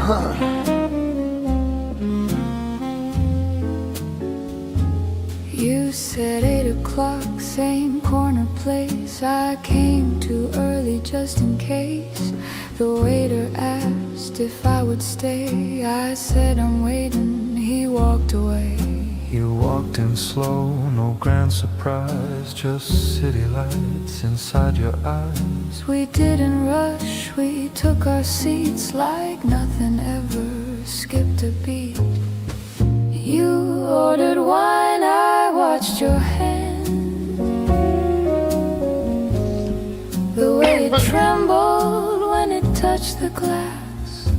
You said 8 o'clock, same corner place. I came too early just in case. The waiter asked if I would stay. I said I'm waiting, he walked away. You walked in slow, no grand surprise, just city lights inside your eyes. We didn't rush, we took our seats like nothing ever skipped a beat. You ordered wine, I watched your hand, the way it trembled when it touched the glass.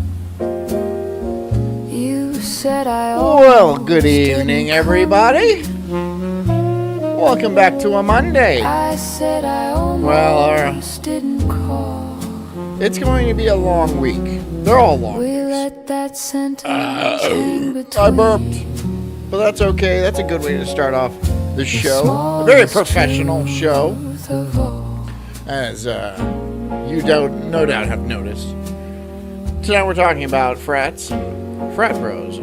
You said Well, good evening, everybody. Welcome back to a Monday. I said I almost didn't call. It's going to be a long week. They're all long. We let that sentence hang between. I burped. But that's okay. That's a good way to start off the show. A very professional show. As you no doubt have noticed. Tonight we're talking about frats and frat bros.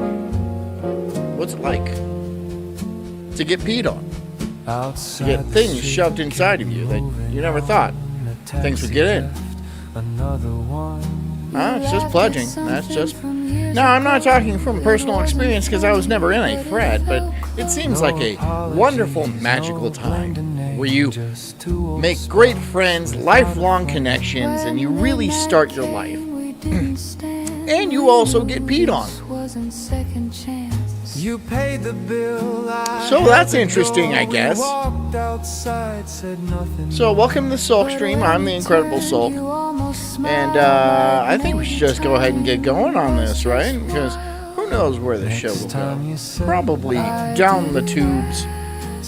What's it like to get peed on? To get things shoved inside of you that you never thought things would get in. It's just pledging. That's just... No, I'm not talking from personal experience because I was never in a frat, but it seems like a wonderful, magical time where you make great friends, lifelong connections, and you really start your life. And you also get peed on. You paid the bill. So that's interesting, I guess. So welcome to Sulk Stream. I'm the Incredible Sulk. And I think we should just go ahead and get going on this, right? Because who knows where the show will go. Probably down the tubes.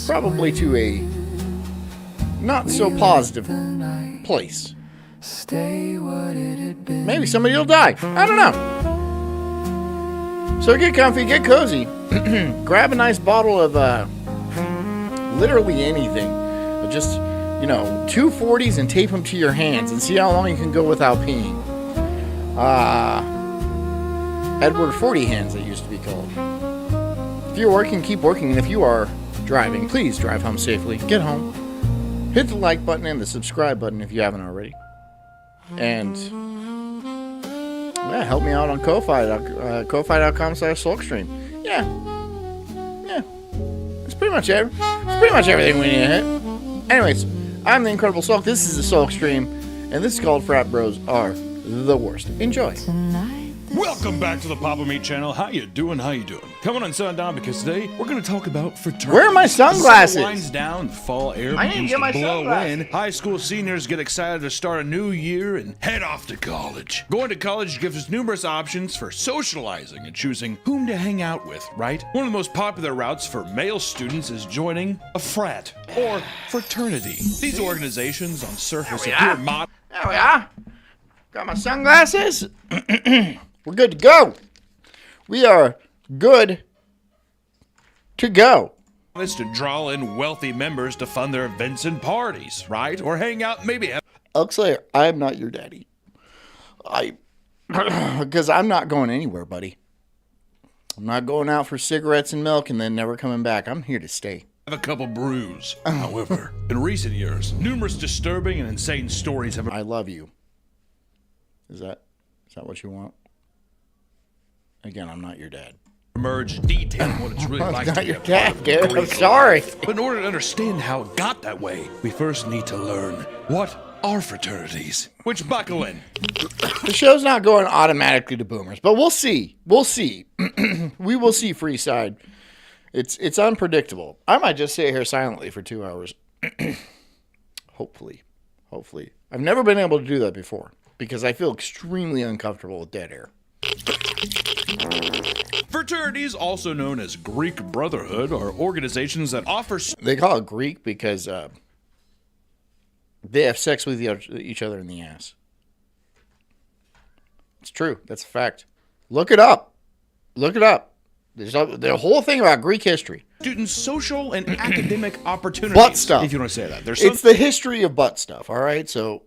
Probably to a not so positive place. Maybe somebody will die. I don't know. So get comfy, get cozy. Grab a nice bottle of literally anything. Just, 240s and tape them to your hands and see how long you can go without peeing. Edward 40 hands, it used to be called. If you're working, keep working. And if you are driving, please drive home safely. Get home. Hit the like button and the subscribe button if you haven't already. And help me out on Ko-Fi, Ko-Fi.com/SulkStream. Yeah. It's pretty much everything we need to hit. Anyways, I'm the Incredible Sulk. This is the Sulk Stream, and this is called Frat Bros Are the Worst. Enjoy. Welcome back to the Papa Meat channel. How you doing? Come on and sit down because today we're going to talk about fraternity. Where are my sunglasses? The sun winds down, the fall air I need to begins get my to blow sunglasses. in. High school seniors get excited to start a new year and head off to college. Going to college gives us numerous options for socializing and choosing whom to hang out with, right? One of the most popular routes for male students is joining a frat or fraternity. These organizations on surface appear modern. There we are. Got my sunglasses. We're good to go. We are good to go. It's to draw in wealthy members to fund their events and parties, right? Or hang out, maybe. Huxley, I am not your daddy. Because I'm not going anywhere, buddy. I'm not going out for cigarettes and milk and then never coming back. I'm here to stay. Have a couple brews. However, in recent years, numerous disturbing and insane stories have. I love you. Is that what you want? Again, I'm not your dad. Emerged detailing what it's really I'm like not to be your a part dad, of Garrett. I'm Greek sorry. life. But in order to understand how it got that way, we first need to learn what are fraternities. Which buckle in. The show's not going automatically to boomers, but we'll see. We'll see. We will see, Freeside. It's unpredictable. I might just sit here silently for 2 hours. Hopefully. I've never been able to do that before because I feel extremely uncomfortable with dead air. Fraternities, also known as Greek Brotherhood, are organizations that offer... They call it Greek because they have sex with each other in the ass. It's true. That's a fact. Look it up. There's the whole thing about Greek history. Students' social and academic opportunities. Butt stuff. If you want to say that. It's the history of butt stuff, all right? So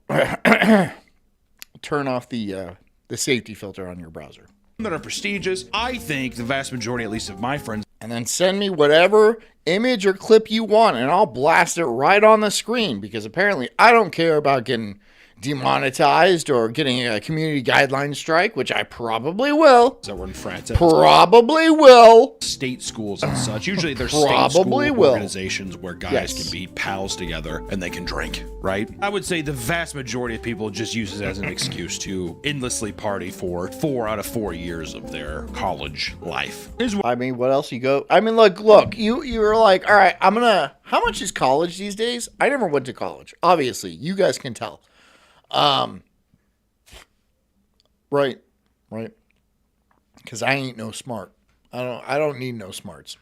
turn off the safety filter on your browser. that are prestigious. I think the vast majority, at least of my friends, And then send me whatever image or clip you want, and I'll blast it right on the screen, because apparently I don't care about getting demonetized or getting a community guideline strike, which I probably will. that were in frats, Probably will. state schools and such. Usually there's Probably state school will. organizations where guys can be pals together and they can drink, right? I would say the vast majority of people just use it as an excuse to endlessly party for 4 out of 4 years of their college life. I mean, what else you go? I mean, look, you were like, all right, how much is college these days? I never went to college. Obviously, you guys can tell. Right. Because I ain't no smart. I don't need no smarts.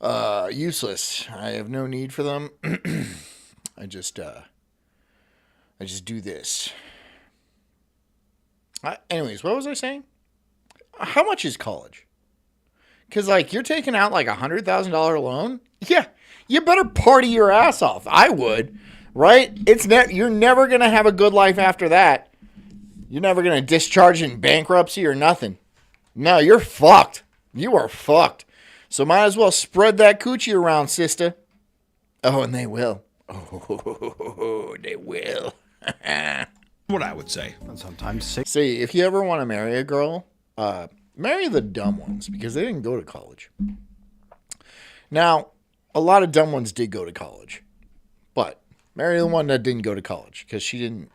Useless. I have no need for them. I just do this. Anyways, what was I saying? How much is college? Because, like, you're taking out, like, $100,000 loan? Yeah, you better party your ass off. I would, right? You're never going to have a good life after that. You're never going to discharge in bankruptcy or nothing. No, you're fucked. You are fucked. So might as well spread that coochie around, sister. Oh, and they will. Oh, they will. What I would say. And sometimes 6. See, if you ever want to marry a girl, marry the dumb ones, because they didn't go to college. Now, a lot of dumb ones did go to college, but marry the one that didn't go to college, because she didn't,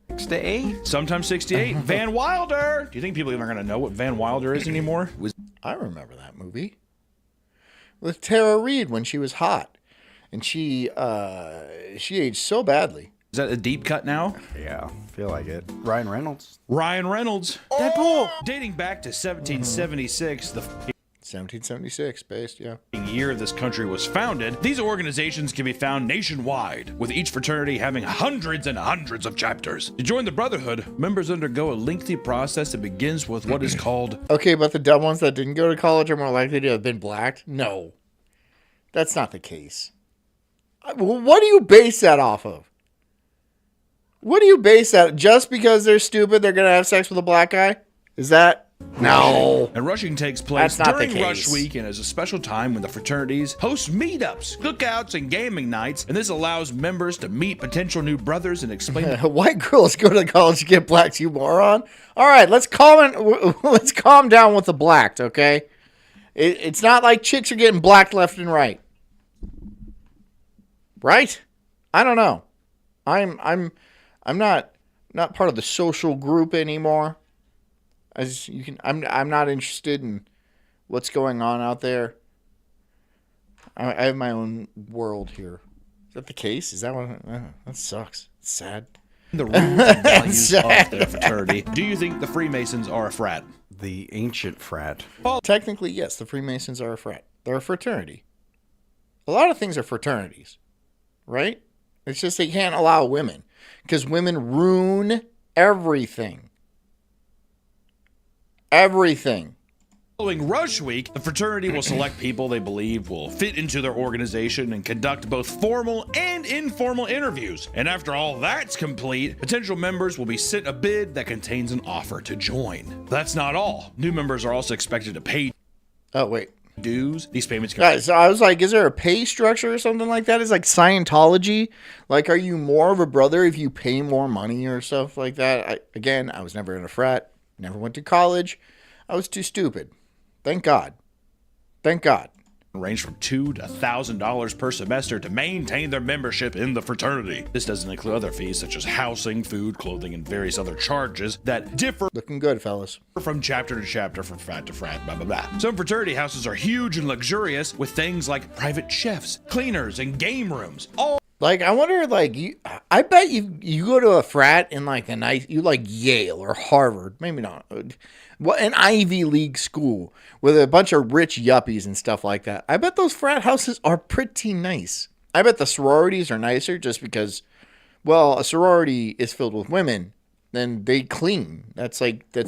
6 to 8. Sometimes 68. Van Wilder. Do you think people even are going to know what Van Wilder is anymore? I remember that movie with Tara Reid when she was hot, and she aged so badly. Is that a deep cut now? Yeah, feel like it. Ryan Reynolds. Ryan Reynolds. Deadpool. Dating back to 1776, the 1776, based, yeah. year this country was founded, these organizations can be found nationwide, with each fraternity having hundreds and hundreds of chapters. To join the Brotherhood, members undergo a lengthy process that begins with what is called... Okay, but the dumb ones that didn't go to college are more likely to have been blacked? No. That's not the case. What do you base that off of? What do you base that? Just because they're stupid, they're going to have sex with a black guy? Is that... No. And rushing takes place That's not the during Rush case. Week and is a special time when the fraternities host meetups, cookouts, and gaming nights, and this allows members to meet potential new brothers and explain White girls go to college to get blacked, you moron. All right, let's calm down with the blacked, okay? It's not like chicks are getting blacked left and right. Right? I don't know. I'm not part of the social group anymore. I'm not interested in what's going on out there. I have my own world here. Is that the case? Is that what? That sucks. It's sad. the rules and values of their fraternity. Do you think the Freemasons are a frat? The ancient frat. Technically, yes, the Freemasons are a frat. They're a fraternity. A lot of things are fraternities, right? It's just they can't allow women because women ruin everything. Everything. Following Rush Week, the fraternity will select people they believe will fit into their organization and conduct both formal and informal interviews. And after all that's complete, potential members will be sent a bid that contains an offer to join. That's not all. New members are also expected to pay Oh, wait. dues. These payments can Guys, so I was like, is there a pay structure or something like that? Is like Scientology? Like, are you more of a brother if you pay more money or stuff like that? I was never in a frat. Never went to college. I was too stupid. Thank God. Thank God. range from $2,000 to $1,000 per semester to maintain their membership in the fraternity. This doesn't include other fees such as housing, food, clothing, and various other charges that differ Looking good, fellas. from chapter to chapter, from frat to frat, blah, blah, blah. Some fraternity houses are huge and luxurious with things like private chefs, cleaners, and game rooms, all Like, I wonder, like, I bet you go to a frat in, like, you like Yale or Harvard, maybe not, an Ivy League school with a bunch of rich yuppies and stuff like that. I bet those frat houses are pretty nice. I bet the sororities are nicer just because, well, a sorority is filled with women, and they clean. That's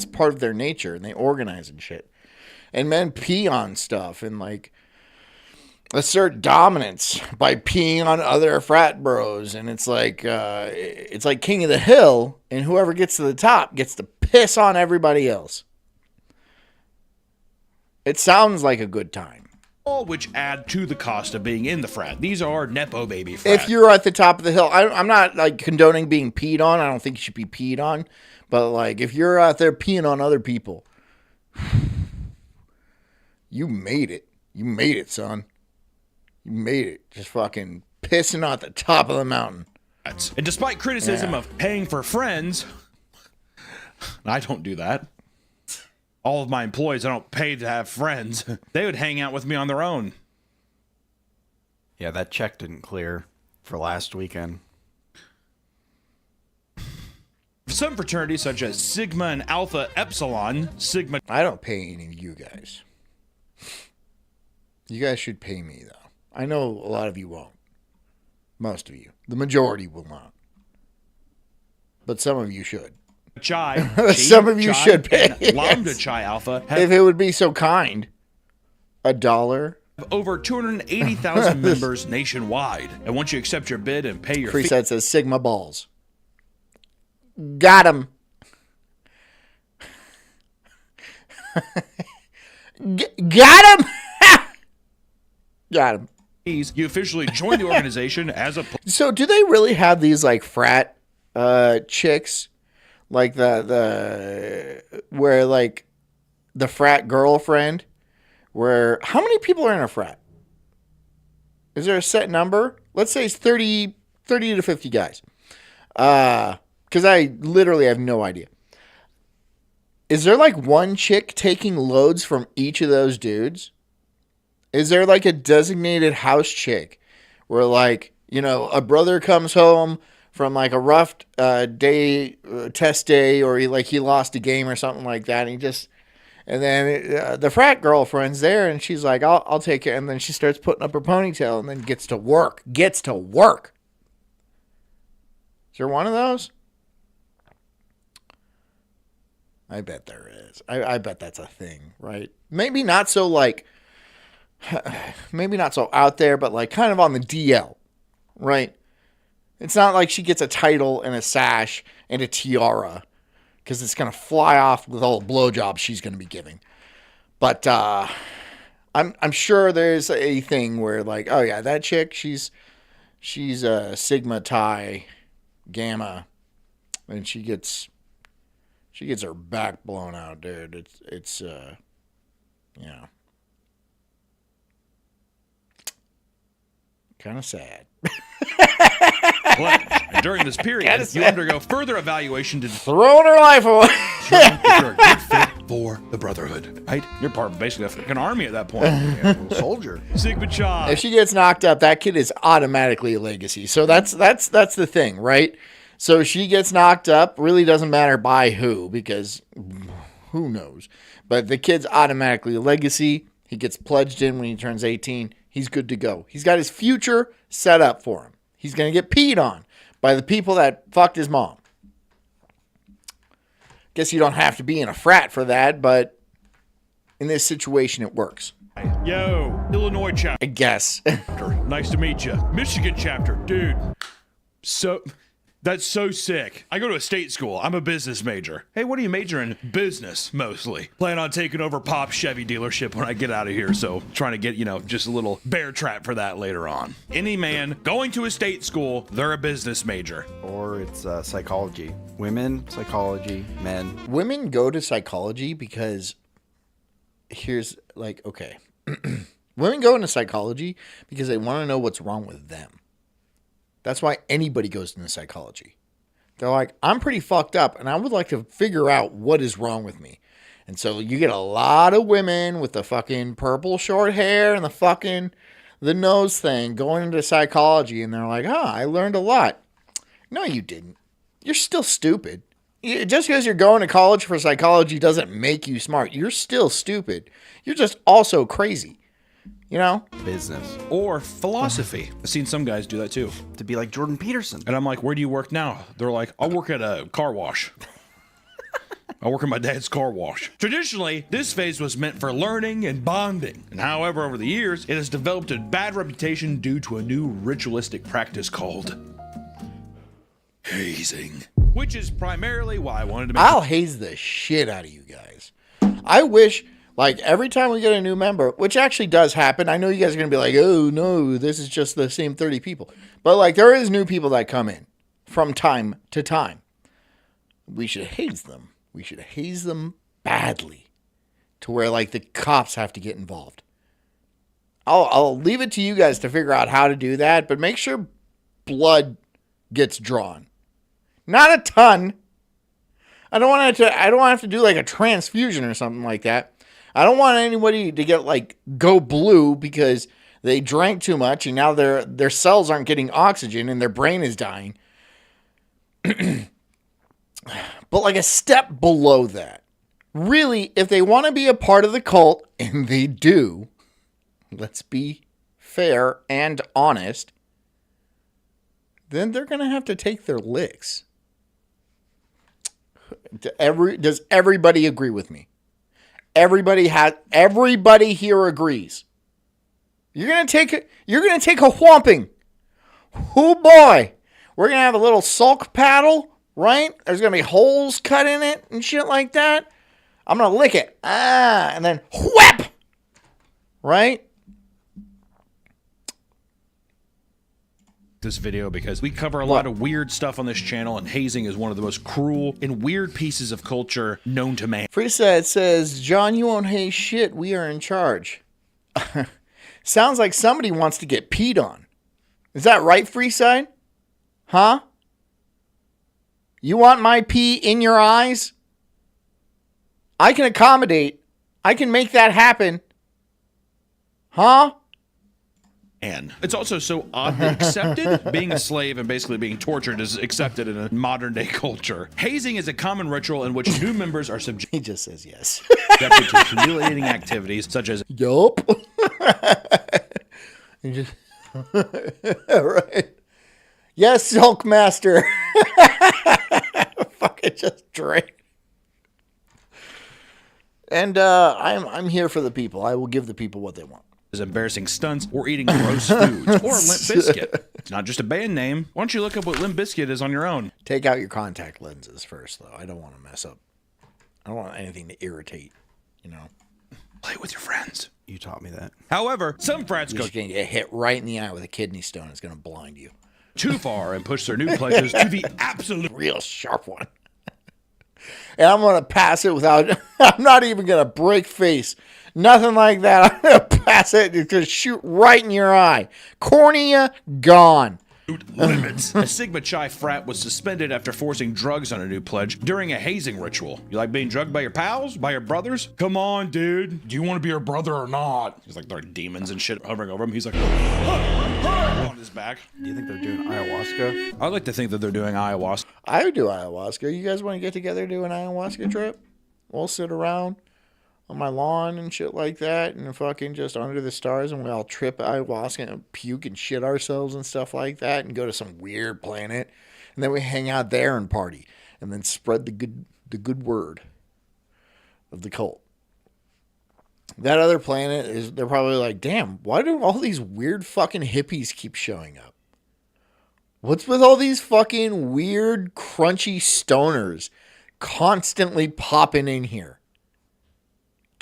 part of their nature, and they organize and shit. And men pee on stuff, and, like, assert dominance by peeing on other frat bros, and it's like King of the Hill, and whoever gets to the top gets to piss piss on everybody else. It sounds like a good time. All which add to the cost of being in the frat. These are Nepo baby frat. If you're at the top of the hill, I'm not like condoning being peed on. I don't think you should be peed on. But like if you're out there peeing on other people, you made it. You made it, son. You made it. Just fucking pissing at the top of the mountain. And despite criticism of paying for friends, I don't do that. All of my employees, I don't pay to have friends. They would hang out with me on their own. Yeah, that check didn't clear for last weekend. Some fraternities, such as Sigma and Alpha Epsilon, Sigma... I don't pay any of you guys. You guys should pay me, though. I know a lot of you won't. Most of you. The majority will not. But some of you should. Chi, Some of you Chi, should pay. and Lambda Chi Alpha have If it would be so kind. $1. over 280,000 members nationwide. And once you accept your bid and pay your fee, Preset says Sigma balls. Got him. Got him. Got him. you officially join the organization as a... So do they really have these like frat chicks? Like the where like the frat girlfriend, where how many people are in a frat? Is there a set number? Let's say it's 30 to 50 guys. Because I literally have no idea. Is there like one chick taking loads from each of those dudes? Is there like a designated house chick where like, you know, a brother comes home from like a rough day, test day, or he lost a game or something like that, and then the frat girlfriend's there, and she's like, I'll take care, and then she starts putting up her ponytail, and then gets to work. Is there one of those? I bet there is. I bet that's a thing, right? Maybe not so like, maybe not so out there, but like kind of on the DL, right? It's not like she gets a title and a sash and a tiara because it's going to fly off with all the blowjobs she's going to be giving. But I'm sure there's a thing where like, oh yeah, that chick, she's a Sigma Chi Gamma, and she gets her back blown out, dude. It's yeah, kind of sad. And during this period, you undergo further evaluation to Throwing her life away. determine if you're a good fit for the Brotherhood. Right? You're part of basically a fucking army at that point. Soldier. Sigma Chi. If she gets knocked up, that kid is automatically a legacy. So that's the thing, right? So she gets knocked up. Really doesn't matter by who, because who knows. But the kid's automatically a legacy. He gets pledged in when he turns 18. He's good to go. He's got his future set up for him. He's going to get peed on by the people that fucked his mom. Guess you don't have to be in a frat for that, but in this situation, it works. Yo, Illinois chapter. I guess. Nice to meet you. Michigan chapter. Dude. So... That's so sick. I go to a state school. I'm a business major. Hey, what do you major in? Business, mostly. Plan on taking over Pop's Chevy dealership when I get out of here, so trying to get, just a little bear trap for that later on. Any man going to a state school, they're a business major. Or it's psychology. Women, psychology, men. Women go to psychology because here's like, okay. Women go into psychology because they want to know what's wrong with them. That's why anybody goes into psychology. They're like, I'm pretty fucked up, and I would like to figure out what is wrong with me. And so you get a lot of women with the fucking purple short hair and the nose thing going into psychology, and they're like, I learned a lot. No, you didn't. You're still stupid. Just because you're going to college for psychology doesn't make you smart. You're still stupid. You're just also crazy. Business. Or philosophy. I've seen some guys do that too. To be like Jordan Peterson. And I'm like, where do you work now? They're like, I work at a car wash. I work at my dad's car wash. Traditionally, this phase was meant for learning and bonding. And however, over the years, it has developed a bad reputation due to a new ritualistic practice called hazing. which is primarily why I wanted to make I'll haze the shit out of you guys. I wish, like, every time we get a new member, which actually does happen, I know you guys are going to be like, oh, no, this is just the same 30 people. But, like, there is new people that come in from time to time. We should haze them. We should haze them badly to where, like, the cops have to get involved. I'll leave it to you guys to figure out how to do that, but make sure blood gets drawn. Not a ton. I don't want to have to do like a transfusion or something like that. I don't want anybody to get like go blue because they drank too much and now their cells aren't getting oxygen and their brain is dying. But like a step below that. Really, if they want to be a part of the cult, and they do, let's be fair and honest, then they're going to have to take their licks. Does everybody agree with me? Everybody here agrees. You're going to take a whomping. Oh boy. We're going to have a little sulk paddle, right? There's going to be holes cut in it and shit like that. I'm going to lick it. And then whap. Right? this video because we cover a lot of weird stuff on this channel, and hazing is one of the most cruel and weird pieces of culture known to man. Freeside says, John, you won't haze shit. We are in charge. Sounds like somebody wants to get peed on. Is that right, Freeside? Huh? You want my pee in your eyes? I can accommodate. I can make that happen. Huh? And it's also so oddly accepted. Being a slave and basically being tortured is accepted in a modern day culture. Hazing is a common ritual in which new members are subjected He just says yes. to humiliating activities such as Yup. You just right. Yes, Sulk Master. Fucking just drink. And I'm here for the people. I will give the people what they want. embarrassing stunts or eating gross foods or Limp Bizkit. It's not just a band name. Why don't you look up what Limp Bizkit is on your own? Take out your contact lenses first, though. I don't want to mess up. I don't want anything to irritate, you know. Play with your friends. You taught me that. However, some frats You're go just going to get hit right in the eye with a kidney stone. It's going to blind you. too far and push their new pledges to the absolute. Real sharp one. And I'm going to pass it without, I'm not even going to break face. Nothing like that. I'm going to pass it. It's going to shoot right in your eye. Cornea gone. Limits. A Sigma Chi frat was suspended after forcing drugs on a new pledge during a hazing ritual. You like being drugged by your pals? By your brothers? Come on, dude. Do you want to be your brother or not? He's like, there are demons and shit hovering over him. He's like, on his back. Do you think they're doing ayahuasca? I'd like to think that they're doing ayahuasca. I would do ayahuasca. You guys want to get together and do an ayahuasca trip? We'll sit around on my lawn and shit like that and fucking just under the stars and we all trip ayahuasca and puke and shit ourselves and stuff like that and go to some weird planet and then we hang out there and party and then spread the good word of the cult. That other planet is, they're probably like, damn, why do all these weird fucking hippies keep showing up? What's with all these fucking weird crunchy stoners constantly popping in here?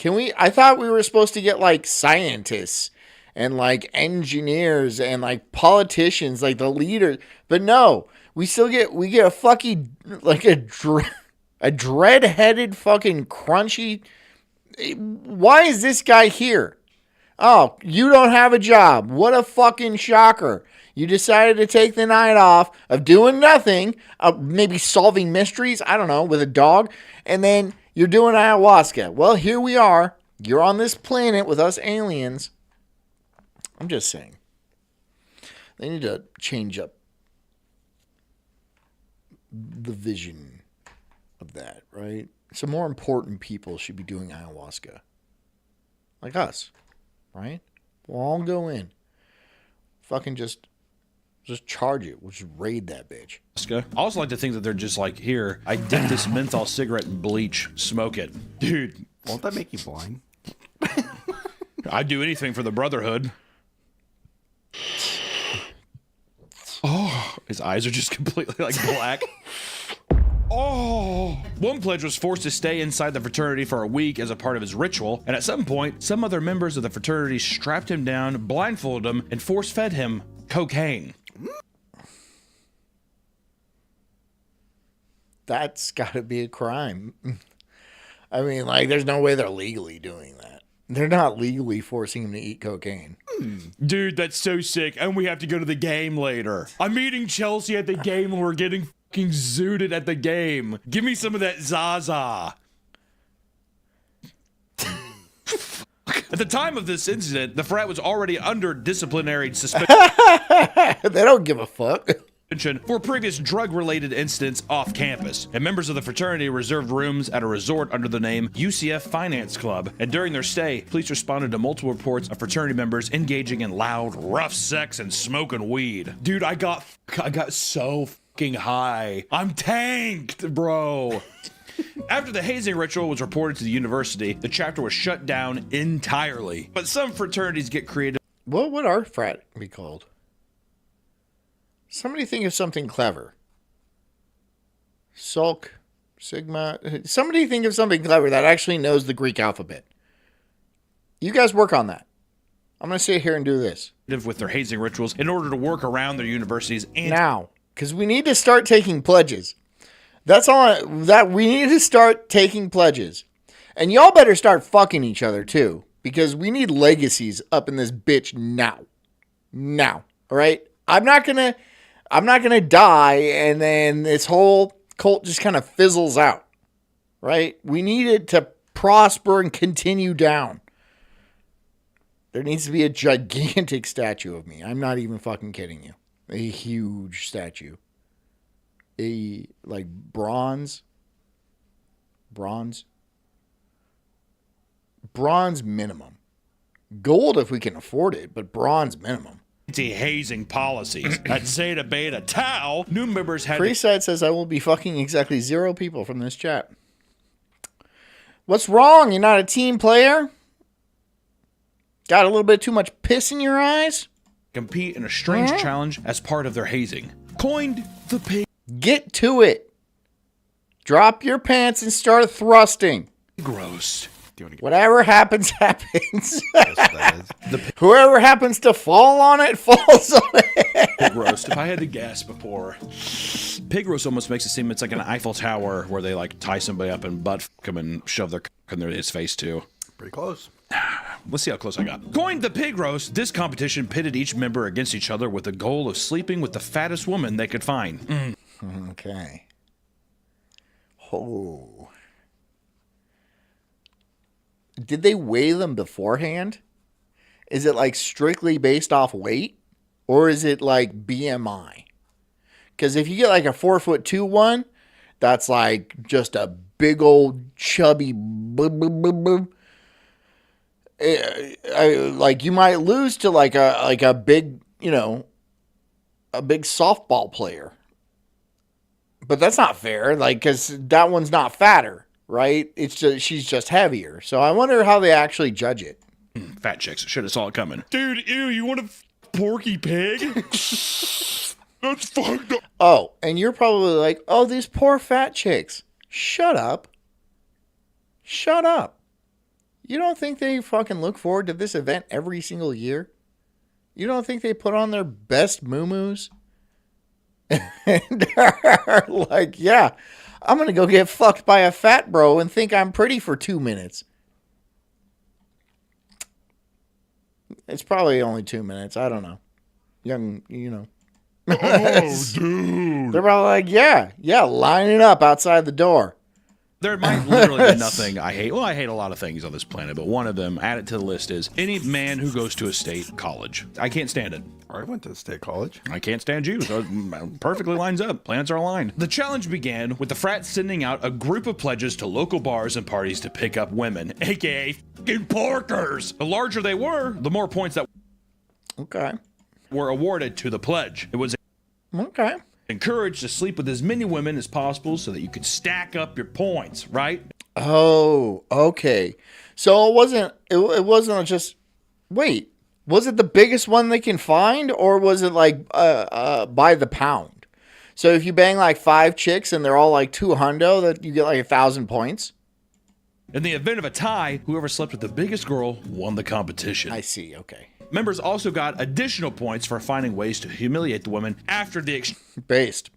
I thought we were supposed to get like scientists and like engineers and like politicians, like the leaders, but no, we get a fucking, like a dread-headed fucking crunchy. Why is this guy here? Oh, you don't have a job. What a fucking shocker. You decided to take the night off of doing nothing, maybe solving mysteries, I don't know, with a dog, and then you're doing ayahuasca. Well, here we are. You're on this planet with us aliens. I'm just saying. They need to change up the vision of that, right? Some more important people should be doing ayahuasca. Like us, right? We'll all go in. Fucking just charge it. We'll just raid that bitch. I also like to think that they're just like, here, I dip this menthol cigarette in bleach, smoke it. Dude. Won't that make you blind? I'd do anything for the brotherhood. Oh, his eyes are just completely like black. Oh! One pledge was forced to stay inside the fraternity for a week as a part of his ritual, and at some point, some other members of the fraternity strapped him down, blindfolded him, and force-fed him cocaine. That's got to be a crime. I mean, like, there's no way they're legally doing that. They're not legally forcing him to eat cocaine. Dude, that's so sick, and we have to go to the game later. I'm meeting Chelsea at the game, and we're getting fucking zooted at the game. Give me some of that Zaza. At the time of this incident, the frat was already under disciplinary suspension They don't give a fuck. for previous drug-related incidents off campus, and members of the fraternity reserved rooms at a resort under the name UCF Finance Club. And during their stay, police responded to multiple reports of fraternity members engaging in loud, rough sex and smoking weed. Dude, I got so fucking high. I'm tanked, bro. After the hazing ritual was reported to the university, the chapter was shut down entirely. But some fraternities get creative. What would our frat be called? Somebody think of something clever. Sulk, Sigma. Somebody think of something clever that actually knows the Greek alphabet. You guys work on that. I'm going to sit here and do this. With their hazing rituals in order to work around their universities and Now, because we need to start taking pledges. That's all that we need to start taking pledges. And y'all better start fucking each other too. Because we need legacies up in this bitch now. Now. All right? I'm not gonna die and then this whole cult just kind of fizzles out. Right? We need it to prosper and continue down. There needs to be a gigantic statue of me. I'm not even fucking kidding you. A huge statue. A, like, bronze minimum. Gold if we can afford it, but bronze minimum. anti-hazing policies. At Zeta Beta Tau, new members had Freeside says I will be fucking exactly 0 people from this chat. What's wrong? You're not a team player? Got a little bit too much piss in your eyes? compete in a strange challenge as part of their hazing. Coined the pig Get to it. Drop your pants and start thrusting. roast. Whatever happens, happens. Whoever happens to fall on it, falls on it. Pig roast. If I had to guess before, pig roast almost makes it seem it's like an Eiffel Tower where they like tie somebody up and butt fuck him and shove their cock in his face too. Pretty close. Let's see how close I got. Coined the pig roast, this competition pitted each member against each other with the goal of sleeping with the fattest woman they could find. Okay. Oh. Did they weigh them beforehand? Is it like strictly based off weight? Or is it like BMI? Because if you get like a 4'2" one, that's like just a big old chubby like you might lose to like a big, a big softball player. But that's not fair, like, because that one's not fatter, right? It's just she's just heavier. So I wonder how they actually judge it. Fat chicks should have saw it coming. Dude, ew, you want a porky pig? That's fucked up. Oh, and you're probably like, oh, these poor fat chicks. Shut up. Shut up. You don't think they fucking look forward to this event every single year? You don't think they put on their best moo-moos? And are like, yeah, I'm going to go get fucked by a fat bro and think I'm pretty for 2 minutes. It's probably only 2 minutes. I don't know. Young. Oh, dude. They're probably like, yeah, lining up outside the door. There might literally be nothing I hate. Well, I hate a lot of things on this planet, but one of them, add it to the list, is any man who goes to a state college. I can't stand it. I went to the state college. I can't stand you. So it perfectly lines up. Planets are aligned. The challenge began with the frat sending out a group of pledges to local bars and parties to pick up women, aka fucking porkers. The larger they were, the more points that were awarded to the pledge. It was encouraged to sleep with as many women as possible so that you could stack up your points, right? Oh, okay. So it wasn't just, wait, was it the biggest one they can find, or was it like by the pound? So if you bang like 5 chicks and they're all like 200, that you get like 1,000 points. In the event of a tie, whoever slept with the biggest girl won the competition. I see. Okay. Members also got additional points for finding ways to humiliate the women after the Based.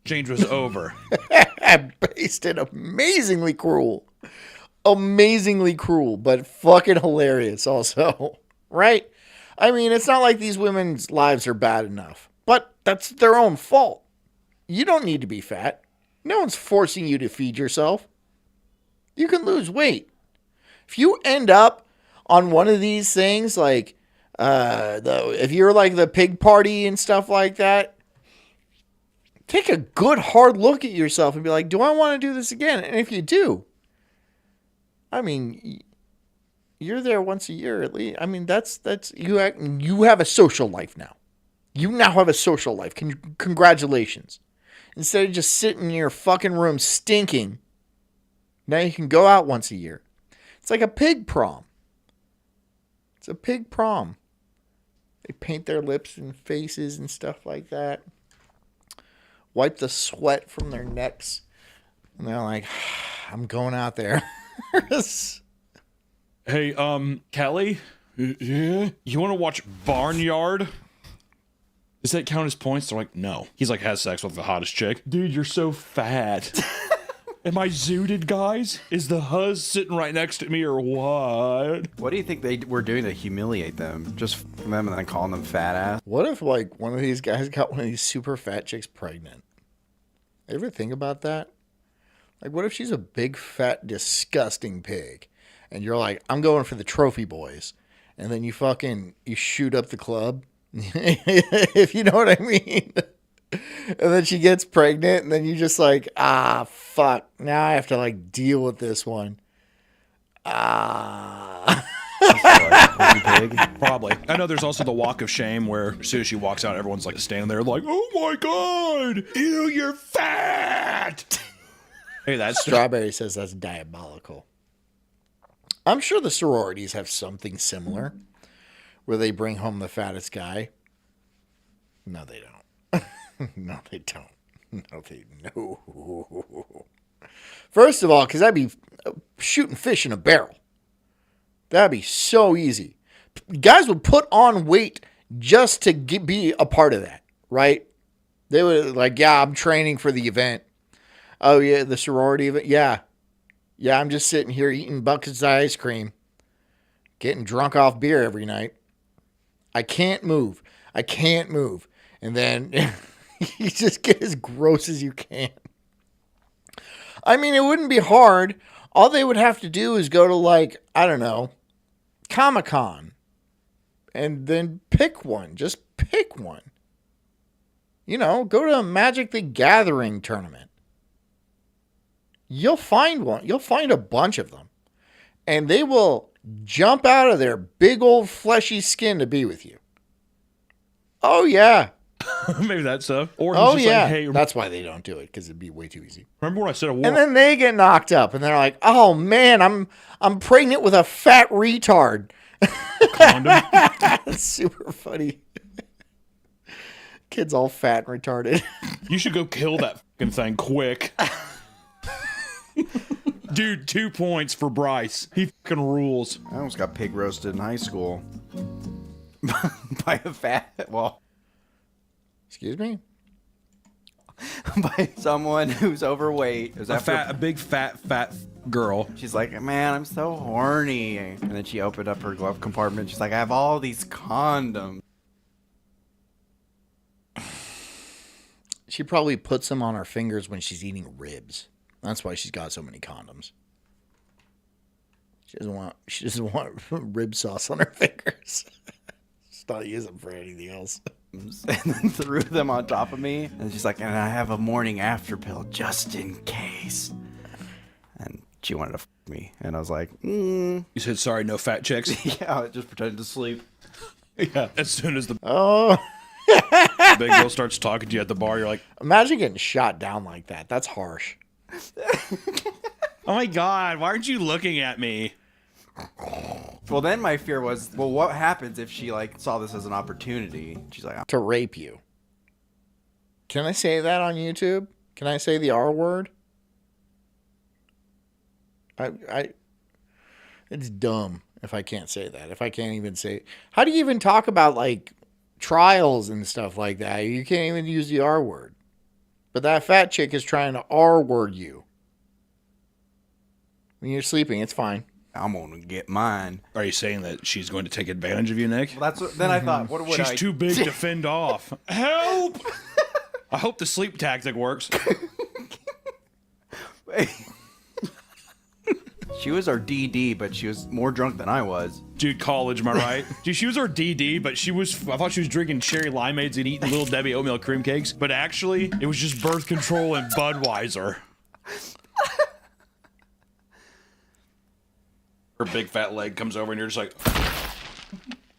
exchange was over. Based and amazingly cruel. Amazingly cruel, but fucking hilarious also. Right? I mean, it's not like these women's lives are bad enough, but that's their own fault. You don't need to be fat. No one's forcing you to feed yourself. You can lose weight. If you end up on one of these things, like, if you're like the pig party and stuff like that, take a good hard look at yourself and be like, do I want to do this again? And if you do, I mean, you're there once a year at least. I mean, that's you have a social life now. You now have a social life. Congratulations. Instead of just sitting in your fucking room stinking, now you can go out once a year. It's like a pig prom. It's a pig prom. They paint their lips and faces and stuff like that. Wipe the sweat from their necks. And they're like, I'm going out there. Hey, Kelly? Yeah? You want to watch Barnyard? Does that count as points? They're like, no. He's like, has sex with the hottest chick. Dude, you're so fat. Am I zooted, guys? Is the huzz sitting right next to me or what? What do you think they were doing to humiliate them? Just them and then calling them fat ass? What if, like, one of these guys got one of these super fat chicks pregnant? Ever think about that? Like, what if she's a big, fat, disgusting pig? And you're like, I'm going for the trophy boys. And then you shoot up the club. If you know what I mean. And then she gets pregnant. And then you just like, fuck. Now I have to, like, deal with this one. Pig? Probably. I know there's also the walk of shame where as soon as she walks out, everyone's like standing there like, oh my God, ew, you're fat. Hey, that's Strawberry says that's diabolical. I'm sure the sororities have something similar where they bring home the fattest guy. No, they don't. No, they don't. No. First of all, because that'd be shooting fish in a barrel. That'd be so easy. Guys would put on weight just to be a part of that, right? They would like, yeah, I'm training for the event. Oh, yeah, the sorority event. Yeah, I'm just sitting here eating buckets of ice cream, getting drunk off beer every night. I can't move. And then you just get as gross as you can. I mean, it wouldn't be hard. All they would have to do is go to, like, I don't know, Comic-Con and then pick one. Just pick one. You know, go to a Magic the Gathering tournament. You'll find one. You'll find a bunch of them. And they will jump out of their big old fleshy skin to be with you. Oh, yeah. maybe that stuff. Or Oh, he's just yeah. like, hey, That's why they don't do it, because it'd be way too easy. remember when I said a war? And then they get knocked up, and they're like, "Oh man, I'm pregnant with a fat retard." Condom? That's super funny. Kid's all fat and retarded. You should go kill that fucking thing quick. Dude, 2 points for Bryce. He fucking rules. I almost got pig roasted in high school. By a Excuse me? by someone who's overweight. It was A big fat girl. She's like, man, I'm so horny. And then she opened up her glove compartment. She's like, I have all these condoms. She probably puts them on her fingers when she's eating ribs. That's why she's got so many condoms. She doesn't want rib sauce on her fingers. She's not using them for anything else. And then threw them on top of me. And she's like, and I have a morning after pill just in case. And she wanted to f me. And I was like, You said sorry, no fat chicks. yeah, I just pretended to sleep. Yeah. As soon as the Oh, big girl starts talking to you at the bar, you're like, imagine getting shot down like that. That's harsh. oh my God, why aren't you looking at me? Well, then my fear was, well, what happens if she like saw this as an opportunity? She's like, To rape you. Can I say that on YouTube? Can I say the R word? It's dumb if I can't say that. If I can't even say, how do you even talk about like trials and stuff like that? You can't even use the R word. But that fat chick is trying to R word you. When you're sleeping, it's fine. I'm gonna get mine. Are you saying that she's going to take advantage of you, Nick? Well, that's what, then I thought, what would She's I? too big to fend off. Help! I hope the sleep tactic works. She was our DD, but she was more drunk than I was. Dude, college, am I right? Dude, she was our DD, but I thought she was drinking cherry limeades and eating Little Debbie oatmeal cream cakes. But actually, it was just birth control and Budweiser. Her big fat leg comes over and you're just like,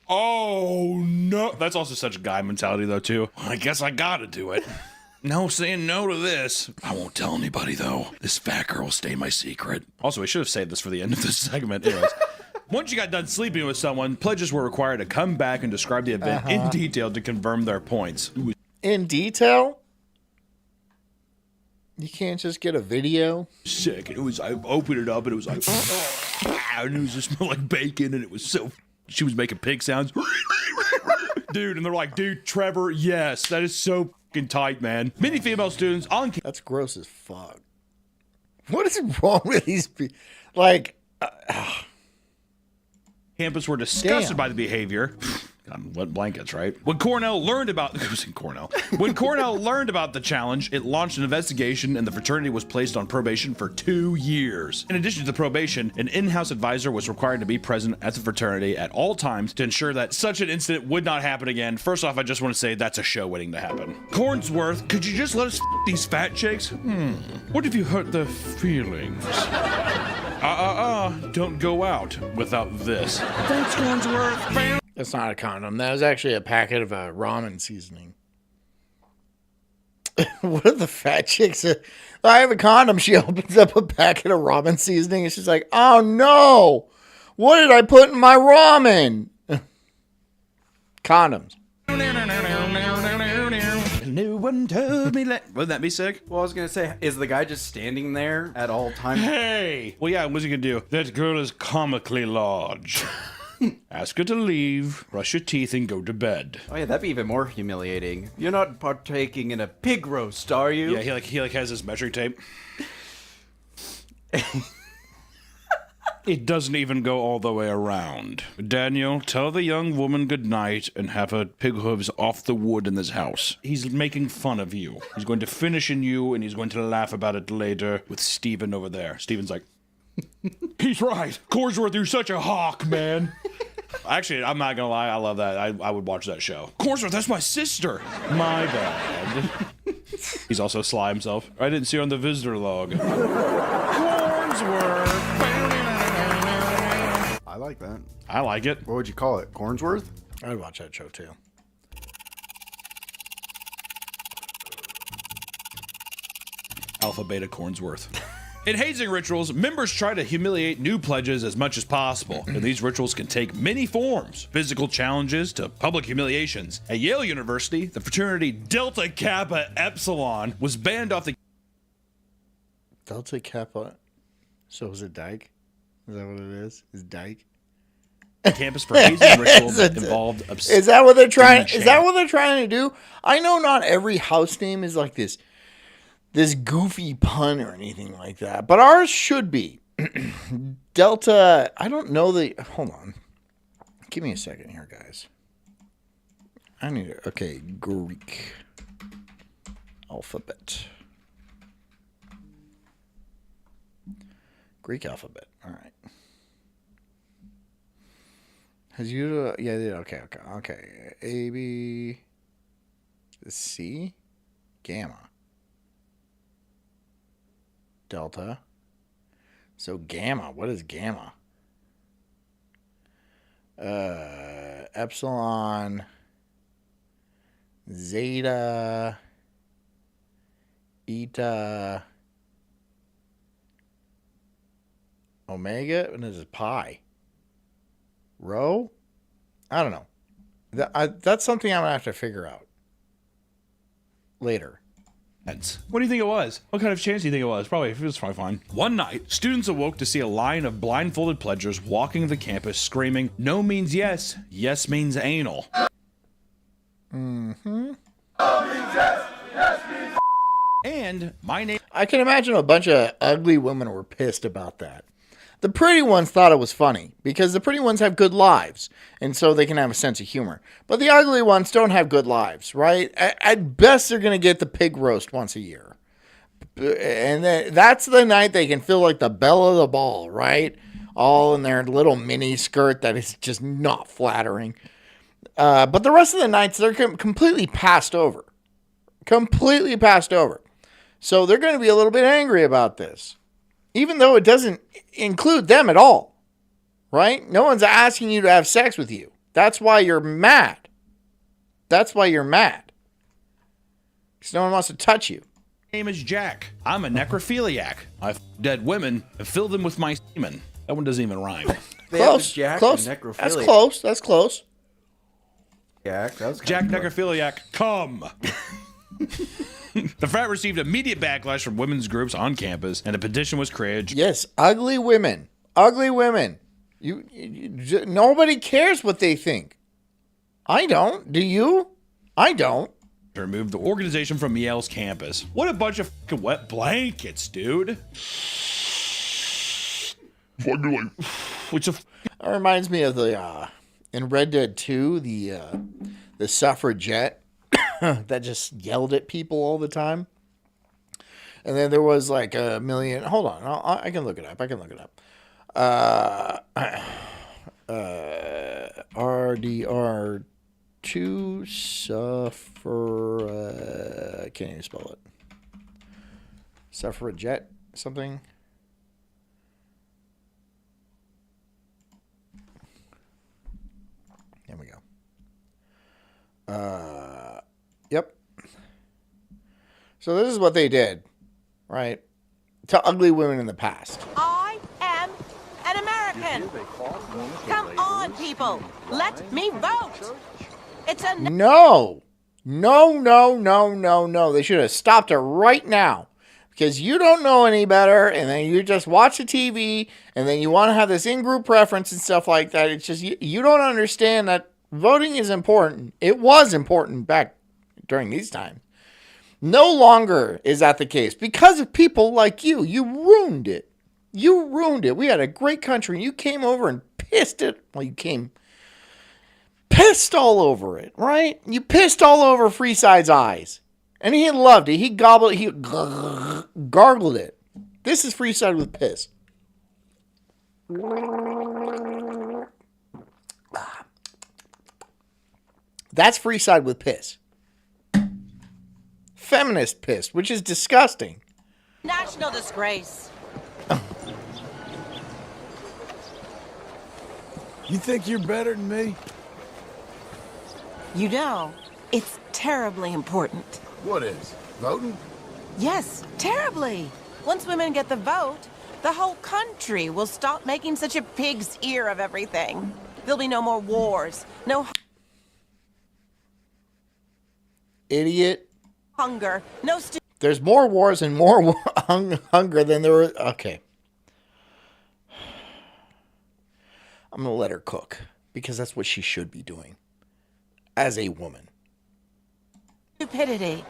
oh no. That's also such a guy mentality though too. I guess I gotta do it. No saying no to this. I won't tell anybody though. This fat girl will stay my secret. Also, I should have saved this for the end of this segment. Anyways. Once you got done sleeping with someone, pledges were required to come back and describe the event in detail to confirm their points. In detail? You can't just get a video? Sick. I opened it up and it was like, and it was just smelled like bacon and it was so, she was making pig sounds. Dude, and they're like, dude, Trevor, yes, that is so fucking tight, man. Many female students on That's gross as fuck. What is wrong with these people? Like, campus were disgusted Damn. by the behavior. God, wet blankets, right? When Cornell learned about When Cornell learned about the challenge, it launched an investigation and the fraternity was placed on probation for 2 years. In addition to the probation, an in-house advisor was required to be present at the fraternity at all times to ensure that such an incident would not happen again. First off, I just want to say that's a show waiting to happen. Cornsworth, could you just let us these fat chicks? What if you hurt their feelings? Don't go out without this. Thanks, Cornsworth. that's not a condom. That was actually a packet of ramen seasoning. What are the fat chicks? I have a condom. She opens up a packet of ramen seasoning and she's like, oh no, what did I put in my ramen? Condoms. No one told me that. Wouldn't that be sick? Well, I was gonna say, is the guy just standing there at all times? Hey! Well, yeah, what's he gonna do? That girl is comically large. Ask her to leave, brush your teeth, and go to bed. Oh yeah, that'd be even more humiliating. You're not partaking in a pig roast, are you? Yeah, he has his measuring tape. It doesn't even go all the way around. Daniel, tell the young woman good night and have her pig hooves off the wood in this house. He's making fun of you. He's going to finish in you, and he's going to laugh about it later with Steven over there. Steven's like, he's right. Cornsworth, you're such a hawk, man. Actually, I'm not gonna lie, I love that. I would watch that show. Cornsworth, that's my sister. My bad. He's also sly himself. I didn't see her on the visitor log. Cornsworth. I like that. I like it. What would you call it? Cornsworth? I'd watch that show too. Alpha Beta Cornsworth. In hazing rituals, members try to humiliate new pledges as much as possible, and these rituals can take many forms, physical challenges to public humiliations. At Yale University, the fraternity Delta Kappa Epsilon was banned off the Delta Kappa. So is it Dyke? Is that what it is? Is Dyke? campus for hazing rituals that involved Is that what they're trying? Shame. Is that what they're trying to do? I know not every house name is like this goofy pun or anything like that, but ours should be. Delta. I don't know the. Hold on. Give me a second here, guys. I need to. Okay, Greek alphabet. Greek alphabet. All right. Has you? Yeah. Okay. A B C gamma delta. So gamma. What is gamma? Epsilon, zeta, eta, omega, and this is pi. Rho? I don't know. That's something I'm going to have to figure out later. What do you think it was? What kind of chance do you think it was? It was probably fine. One night, students awoke to see a line of blindfolded pledgers walking the campus screaming, "No means yes, yes means anal." Mm-hmm. And my name... I can imagine a bunch of ugly women were pissed about that. The pretty ones thought it was funny because the pretty ones have good lives, and so they can have a sense of humor. But the ugly ones don't have good lives, right? At best, they're going to get the pig roast once a year. And that's the night they can feel like the belle of the ball, right? All in their little mini skirt that is just not flattering. But the rest of the nights, they're completely passed over. Completely passed over. So they're going to be a little bit angry about this. Even though it doesn't include them at all, right? No one's asking you to have sex with you. That's why you're mad. That's why you're mad. Because no one wants to touch you. My name is Jack. I'm a necrophiliac. I f dead women and fill them with my semen. That one doesn't even rhyme. Close. Jack Close. And That's close. That's close. Jack, that was Jack kind of necrophiliac, come. The frat received immediate backlash from women's groups on campus, and a petition was created. Yes, ugly women. Ugly women. Nobody cares what they think. I don't. Do you? I don't. To remove the organization from Yale's campus. What a bunch of fucking wet blankets, dude. Which That reminds me of the in Red Dead 2, the suffragette that just yelled at people all the time. And then there was like a million. Hold on, I can look it up. RDR2 suffer. I can't even spell it. Suffragette something. There we go. Yep. So this is what they did, right? To ugly women in the past. I am an American. Come on, people. Let me vote. It's a No. They should have stopped it right now. Because you don't know any better, and then you just watch the TV, and then you want to have this in-group preference and stuff like that. It's just, you don't understand that voting is important. It was important back during these times. No longer is that the case. Because of people like you. You ruined it. You ruined it. We had a great country, and you came over and pissed it. Well, you came pissed all over it, right? You pissed all over Freeside's eyes. And he loved it. He gobbled, he gargled it. This is Freeside with piss. That's Freeside with piss. Feminist piss, which is disgusting. national disgrace. You think you're better than me? You know, it's terribly important. What is? Voting? Yes, terribly. Once women get the vote, the whole country will stop making such a pig's ear of everything. There'll be no more wars, no Idiot. hunger, no There's more wars and more hunger than there were. Okay. I'm going to let her cook because that's what she should be doing as a woman. stupidity.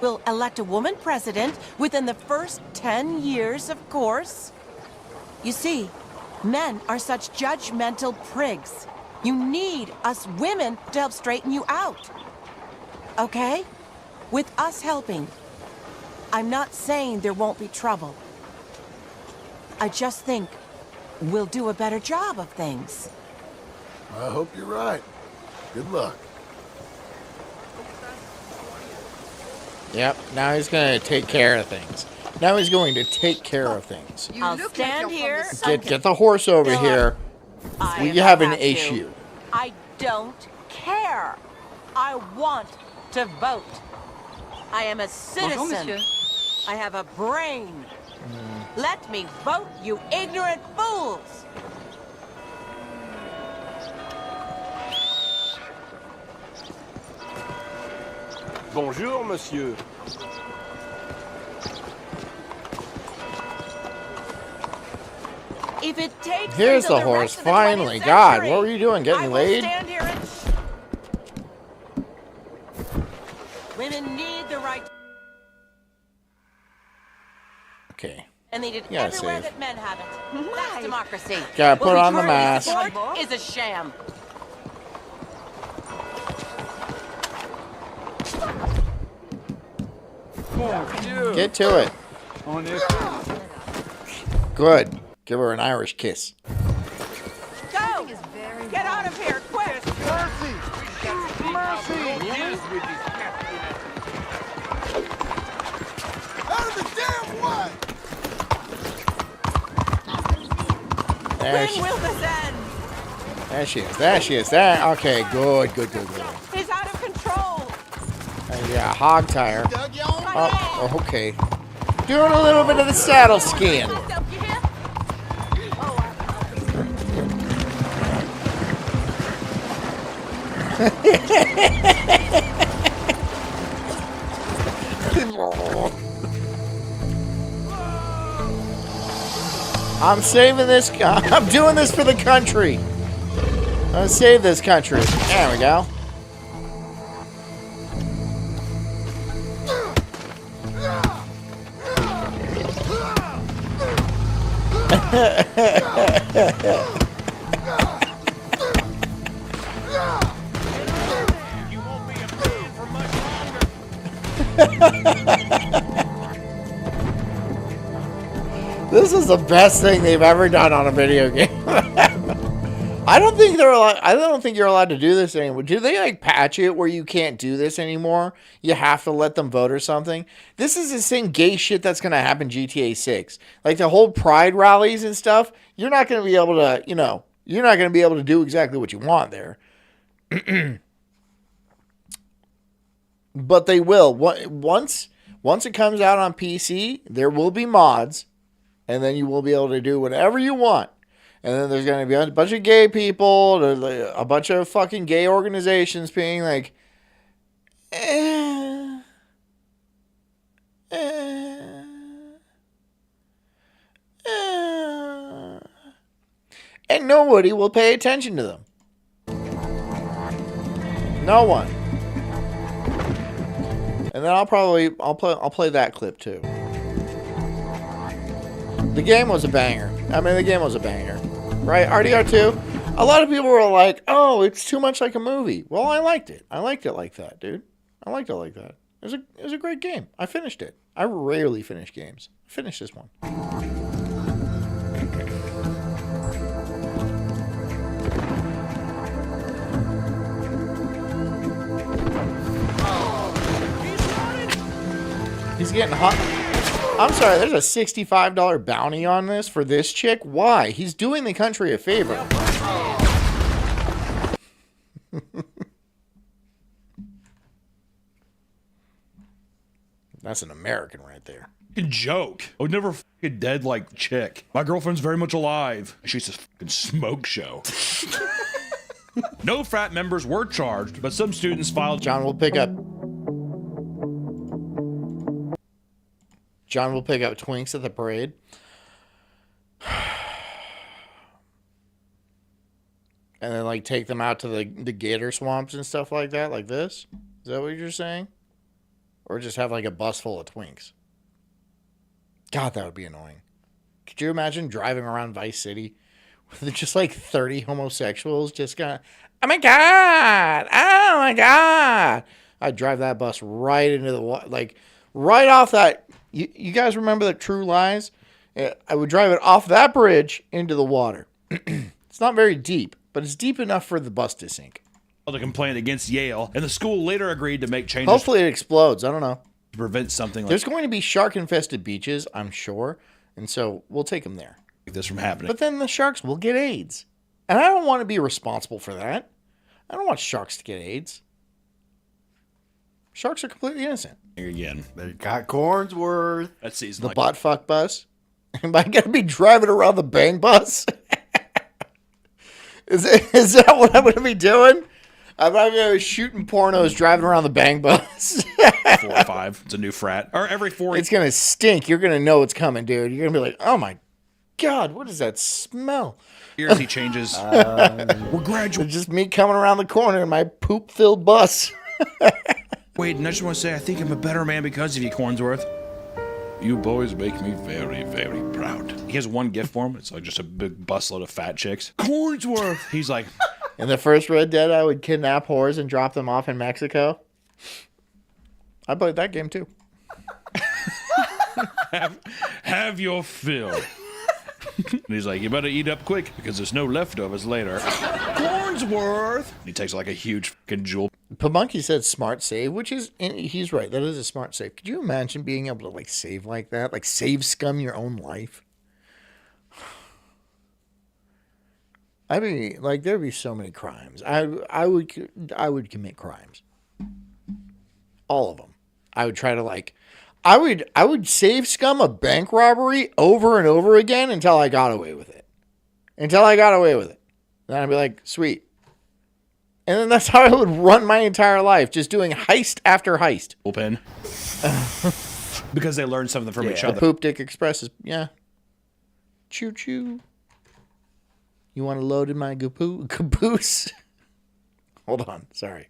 We'll elect a woman president within the first 10 years, of course. You see, men are such judgmental prigs. You need us women to help straighten you out. Okay? With us helping. I'm not saying there won't be trouble. I just think we'll do a better job of things. I hope you're right. Good luck. Yep, now he's going to take care of things. Now he's going to take care of things. I'll stand here. Get the horse over here. We have an issue. I don't care. I want to vote. I am a citizen. I have a brain. Let me vote, you ignorant fools. Bonjour, monsieur. If it takes Here's until the horse. rest of the Finally. 20th God, century, what were you doing? I Getting will laid? stand here and women need the right, Okay. and they did Yeah, everywhere safe. that men have it. That's democracy. Gotta put What we on the currently mask. support is a sham. Get to it. Good. Give her an Irish kiss. Go! Get out of here, quick! Out of the damn way! There When will this end? she is. There she is. There. Okay, good. He's out of control. Yeah, hog tire. Doug, you on? Oh, okay. Doing a little bit of the saddle skiing. I'm saving this. I'm doing this for the country. I'm gonna save this country. There we go. This is the best thing they've ever done on a video game. I don't think they're allowed. I don't think you're allowed to do this anymore. Do they like patch it where you can't do this anymore? You have to let them vote or something. This is the same gay shit that's gonna happen GTA 6. Like the whole pride rallies and stuff. You're not gonna be able to, you're not gonna be able to do exactly what you want there. But they will. Once it comes out on PC, there will be mods, and then you will be able to do whatever you want. And then there's going to be a bunch of gay people, a bunch of fucking gay organizations being like, and nobody will pay attention to them. No one. And then I'll play that clip too. The game was a banger. Right? RDR2. A lot of people were like, "Oh, it's too much like a movie." Well, I liked it. I liked it like that, dude. I liked it like that. It was a great game. I finished it. I rarely finish games. I finished this one. He's getting hot. I'm sorry, there's a $65 bounty on this for this chick? Why? He's doing the country a favor. That's an American right there. Fucking joke. I would never fucking dead like chick. My girlfriend's very much alive. She's a fucking smoke show. No frat members were charged, but some students filed. John will pick up Twinks at the parade. And then like take them out to the gator swamps and stuff like that, like this. Is that what you're saying? Or just have like a bus full of Twinks. God, that would be annoying. Could you imagine driving around Vice City with just like 30 homosexuals just going, "Oh my God, oh my God." I'd drive that bus right into the water, like right off that. You guys remember the True Lies? I would drive it off that bridge into the water. It's not very deep, but it's deep enough for the bus to sink. A complaint against Yale, and the school later agreed to make changes. Hopefully it explodes. I don't know. To prevent something like There's going to be shark-infested beaches, I'm sure, and so we'll take them there. this from happening. But then the sharks will get AIDS. And I don't want to be responsible for that. I don't want sharks to get AIDS. Sharks are completely innocent. Again, They got Cornsworth. that season. The Like, butt fuck bus. Am I going to be driving around the bang bus? Is that what I'm going to be doing? I'm going to be shooting pornos driving around the bang bus. 4 or 5. It's a new frat. Or every 4 It's going to stink. You're going to know it's coming, dude. You're going to be like, "Oh my God, what is that smell? Years he changes. We're graduating. It's just me coming around the corner in my poop-filled bus. Wait, and I just want to say I think I'm a better man because of you, Cornsworth. You boys make me very, very proud. He has one gift for him. It's like just a big busload of fat chicks. Cornsworth! He's like... In the first Red Dead, I would kidnap whores and drop them off in Mexico. I played that game, too. have your fill. And he's like, you better eat up quick because there's no leftovers later. Cornsworth! He takes like a huge fucking jewel. Pamunky said smart save, which is, he's right. That is a smart save. Could you imagine being able to like save like that? Like save scum your own life? I mean, like there'd be so many crimes. I would commit crimes. All of them. I would try to like, I would save scum a bank robbery over and over again until I got away with it. Then I'd be like, sweet. And then that's how I would run my entire life, just doing heist after heist. Open. Because they learned something from each The other. Poop Dick Express is, yeah. Choo choo. You want to load in my caboose? Hold on, sorry.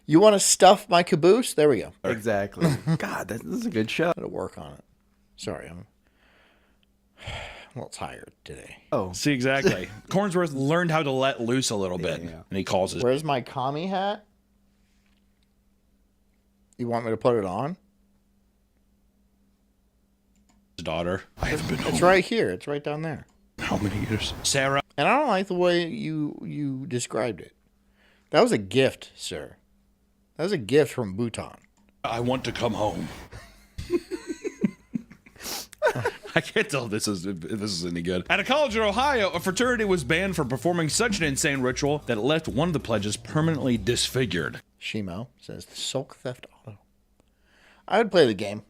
You want to stuff my caboose? There we go. Exactly. God, this is a good show. Gotta work on it. Sorry, I'm a little tired today. Oh, See, exactly. Cornsworth learned how to let loose a little bit. Yeah. And he calls his Where's my commie hat? You want me to put it on? daughter. I haven't been home. It's right here. It's right down there. How many years? Sarah. And I don't like the way you described it. That was a gift, sir. That was a gift from Bhutan. I want to come home. I can't tell if this is any good. At a college in Ohio, a fraternity was banned for performing such an insane ritual that it left one of the pledges permanently disfigured. Shimo says the Sulk Theft Auto. I would play the game.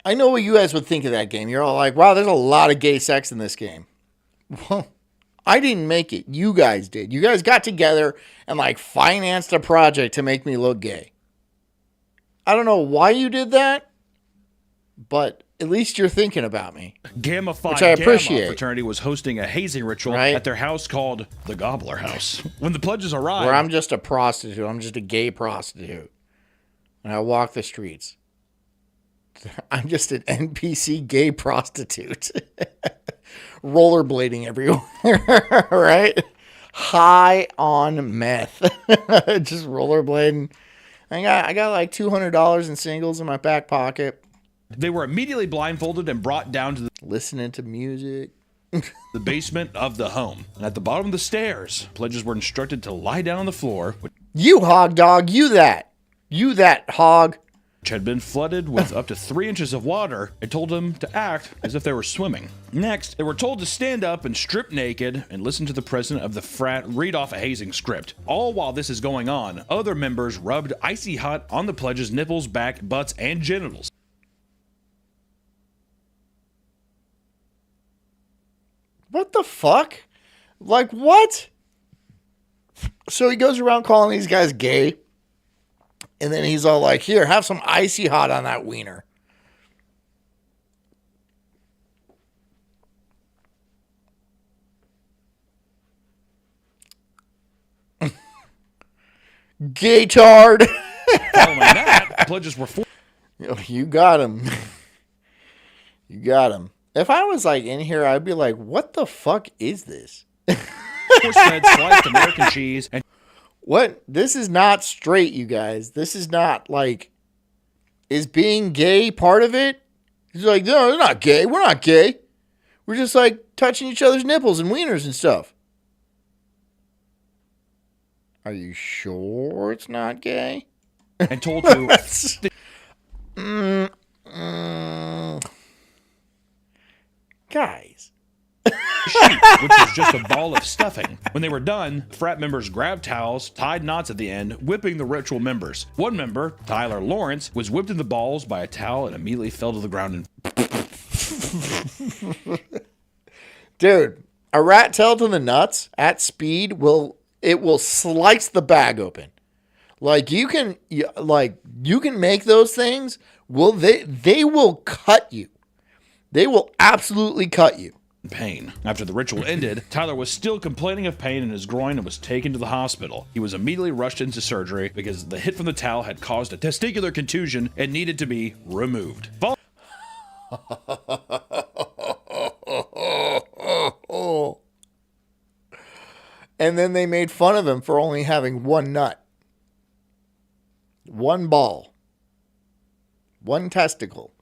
I know what you guys would think of that game. You're all like, wow, there's a lot of gay sex in this game. Well, I didn't make it. You guys did. You guys got together and like financed a project to make me look gay. I don't know why you did that, but at least you're thinking about me. Gamma Phi Which I Gamma appreciate. fraternity was hosting a hazing ritual Right. at their house called the Gobbler House. When the pledges arrived, Where I'm just a prostitute. I'm just a gay prostitute. And I walk the streets. I'm just an NPC gay prostitute. Rollerblading everywhere, right? High on meth. Just rollerblading. I got like $200 in singles in my back pocket. they were immediately blindfolded and brought down to Listening to music. the basement of the home. And at the bottom of the stairs, pledges were instructed to lie down on the floor, You hog dog, you that. You that hog. which had been flooded with up to 3 inches of water, and told them to act as if they were swimming. Next, they were told to stand up and strip naked and listen to the president of the frat read off a hazing script. All while this is going on, other members rubbed icy hot on the pledges' nipples, back, butts, and genitals. What the fuck? Like, what? So he goes around calling these guys gay. And then he's all like, here, have some icy hot on that wiener. Gaytard. Following that, pledges were forced You got him. You got him. If I was like in here, I'd be like, what the fuck is this? fed sliced American cheese and What? This is not straight, you guys. This is not like, is being gay part of it? He's like, no, they're not gay. We're not gay. We're just like touching each other's nipples and wieners and stuff. Are you sure it's not gay? and told to Guys. sheet, which was just a ball of stuffing. When they were done, frat members grabbed towels, tied knots at the end, whipping the ritual members. One member, Tyler Lawrence, was whipped in the balls by a towel and immediately fell to the ground. Dude, a rat tail to the nuts at speed will slice the bag open. Like you can make those things. They will cut you. They will absolutely cut you. Pain. After the ritual ended, Tyler was still complaining of pain in his groin and was taken to the hospital. He was immediately rushed into surgery because the hit from the towel had caused a testicular contusion and needed to be removed. And then they made fun of him for only having one nut, one ball, one testicle.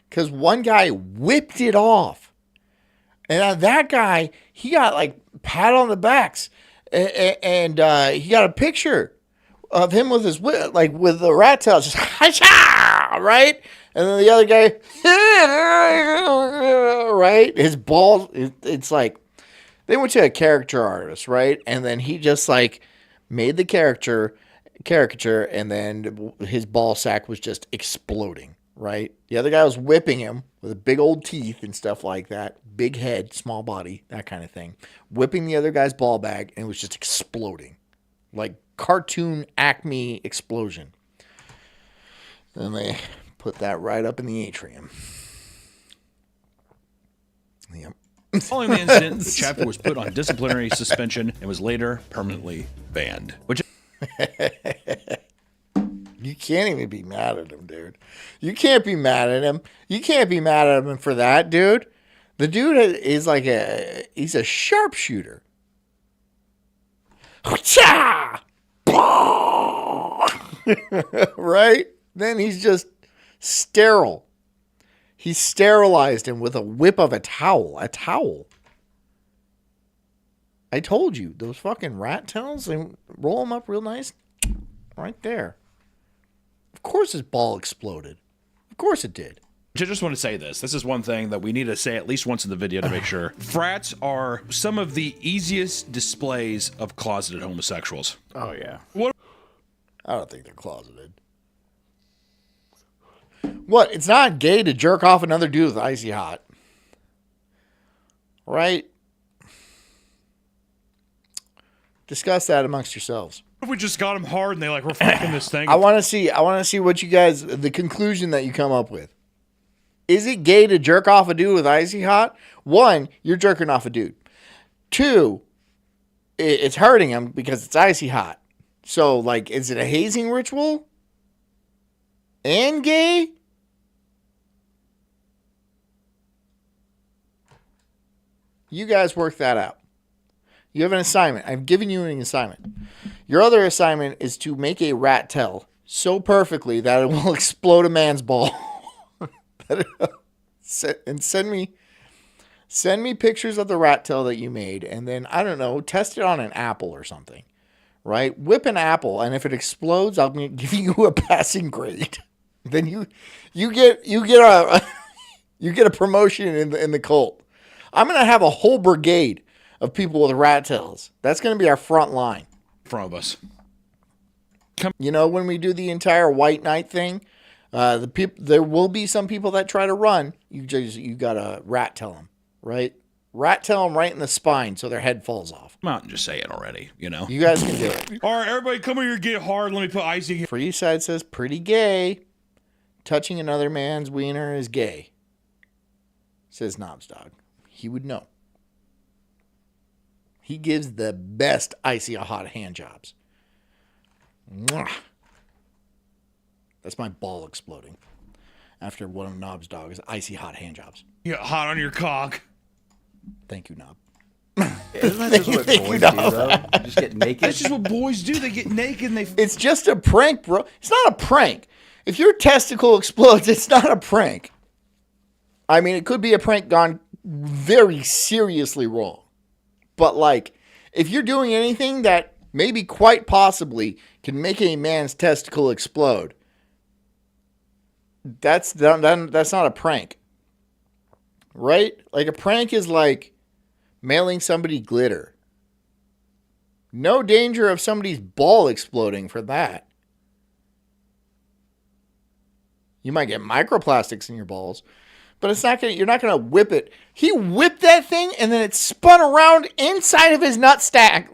Because one guy whipped it off. And that guy, he got like pat on the backs. And he got a picture of him with his whip, like with the rat tail, just right? And then the other guy, right? His balls, it's like, they went to a caricature artist, right? And then he just like made the caricature, and then his ball sack was just exploding, right? The other guy was whipping him with big old teeth and stuff like that. Big head, small body, that kind of thing. Whipping the other guy's ball bag, and it was just exploding. Like cartoon Acme explosion. Then they put that right up in the atrium. Yep. Following the incident, the chapter was put on disciplinary suspension and was later permanently banned. You can't even be mad at him, dude. You can't be mad at him. You can't be mad at him for that, dude. The dude is like he's a sharpshooter. Right? Then he's just sterile. He sterilized him with a whip of a towel. A towel. I told you, those fucking rat tails, they roll them up real nice. Right there. Of course his ball exploded. Of course it did. I just want to say this. This is one thing that we need to say at least once in the video to make sure. Frats are some of the easiest displays of closeted homosexuals. Oh, yeah. I don't think they're closeted. What? It's not gay to jerk off another dude with icy hot. Right? Discuss that amongst yourselves. If we just got them hard and they like, we're fucking this thing. I want to see what you guys, the conclusion that you come up with. Is it gay to jerk off a dude with icy hot? One, you're jerking off a dude. Two, it's hurting him because it's icy hot. So, like, is it a hazing ritual? And gay? You guys work that out. You have an assignment. I've given you an assignment. Your other assignment is to make a rat tail so perfectly that it will explode a man's ball. And send me pictures of the rat tail that you made, and then, I don't know, test it on an apple or something. Right? Whip an apple, and if it explodes, I'll give you a passing grade. Then you get a promotion in the cult. I'm gonna have a whole brigade of people with rat tails. That's gonna be our front line. In front of us. You know, when we do the entire white knight thing, there will be some people that try to run. You gotta rat tail them, right? Rat tail them right in the spine so their head falls off. Come out and just say it already, you know? You guys can do it. All right, everybody come here, get hard. Let me put icy here. Free side says pretty gay. Touching another man's wiener is gay. Says Knobs Dog. He would know. He gives the best icy hot hand jobs. Mwah. That's my ball exploding after one of Knobs Dog's icy hot hand jobs. You got hot on your cock. Thank you, Knob. Isn't that just what boys do, though? Just get naked? That's just what boys do. They get naked and they... It's just a prank, bro. It's not a prank. If your testicle explodes, it's not a prank. I mean, it could be a prank gone very seriously wrong. But, like, if you're doing anything that maybe quite possibly can make a man's testicle explode, that's not a prank. Right? Like, a prank is like mailing somebody glitter. No danger of somebody's ball exploding for that. You might get microplastics in your balls, but it's not gonna. You're not gonna whip it. He whipped that thing, and then it spun around inside of his nut sack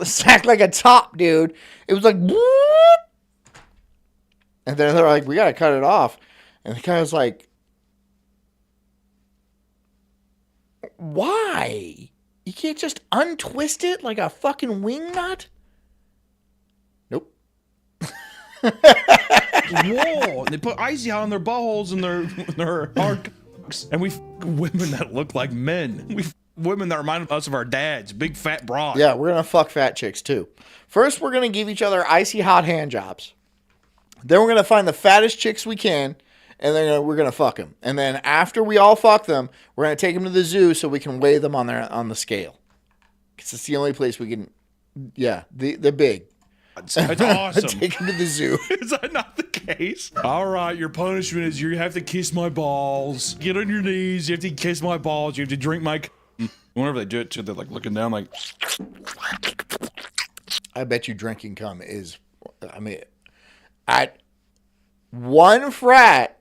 like a top, dude. It was like, whoop. And then they're like, "We gotta cut it off," and the guy was like, Why? You can't just untwist it like a fucking wing nut? Nope. Whoa! They put icy hot on their buttholes and their hard cocks. And we women that look like men. We women that remind us of our dads. Big fat broad. Yeah, we're going to fuck fat chicks too. First, we're going to give each other icy hot hand jobs. Then we're going to find the fattest chicks we can, and then we're going to fuck them. And then after we all fuck them, we're going to take them to the zoo so we can weigh them on the scale. Because it's the only place we can, yeah, they're big. It's awesome. Take them to the zoo. Is that not the case? All right, your punishment is you have to kiss my balls. Get on your knees. You have to kiss my balls. You have to drink my... Whenever they do it, too, they're like looking down like... I bet you drinking cum is... I mean, at one frat,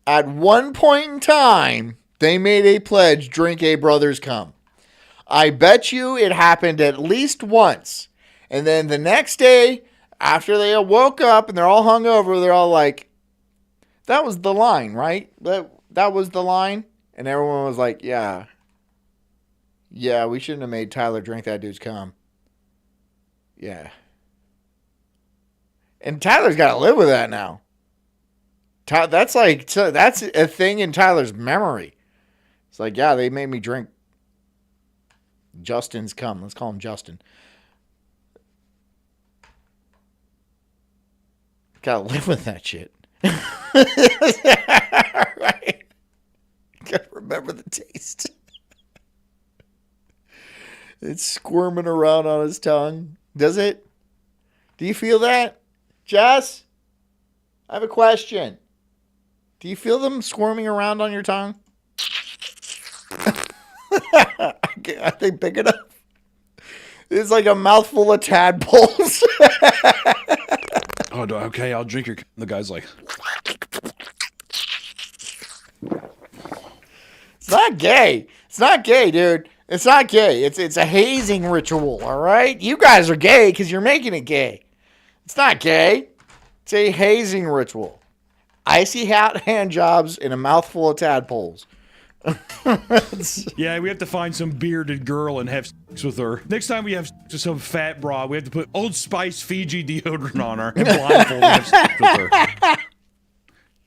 at one point in time, they made a pledge, drink a brother's cum. I bet you it happened at least once. And then the next day, after they woke up and they're all hungover, they're all like, that was the line, right? That was the line? And everyone was like, yeah. Yeah, we shouldn't have made Tyler drink that dude's cum. Yeah. And Tyler's got to live with that now. That's a thing in Tyler's memory. It's like, yeah, they made me drink Justin's cum. Let's call him Justin. Gotta live with that shit. Right? Gotta remember the taste. It's squirming around on his tongue. Does it? Do you feel that? Jess? I have a question. Do you feel them squirming around on your tongue? Are they big enough? It's like a mouthful of tadpoles. Oh, okay, I'll drink your... The guy's like... It's not gay. It's not gay, dude. It's not gay. It's a hazing ritual, all right? You guys are gay because you're making it gay. It's not gay. It's a hazing ritual. Icy hot hand jobs and a mouthful of tadpoles. Yeah, we have to find some bearded girl and have sex with her. Next time we have sex with some fat broad, we have to put Old Spice Fiji deodorant on her and blindfold and have sex with her.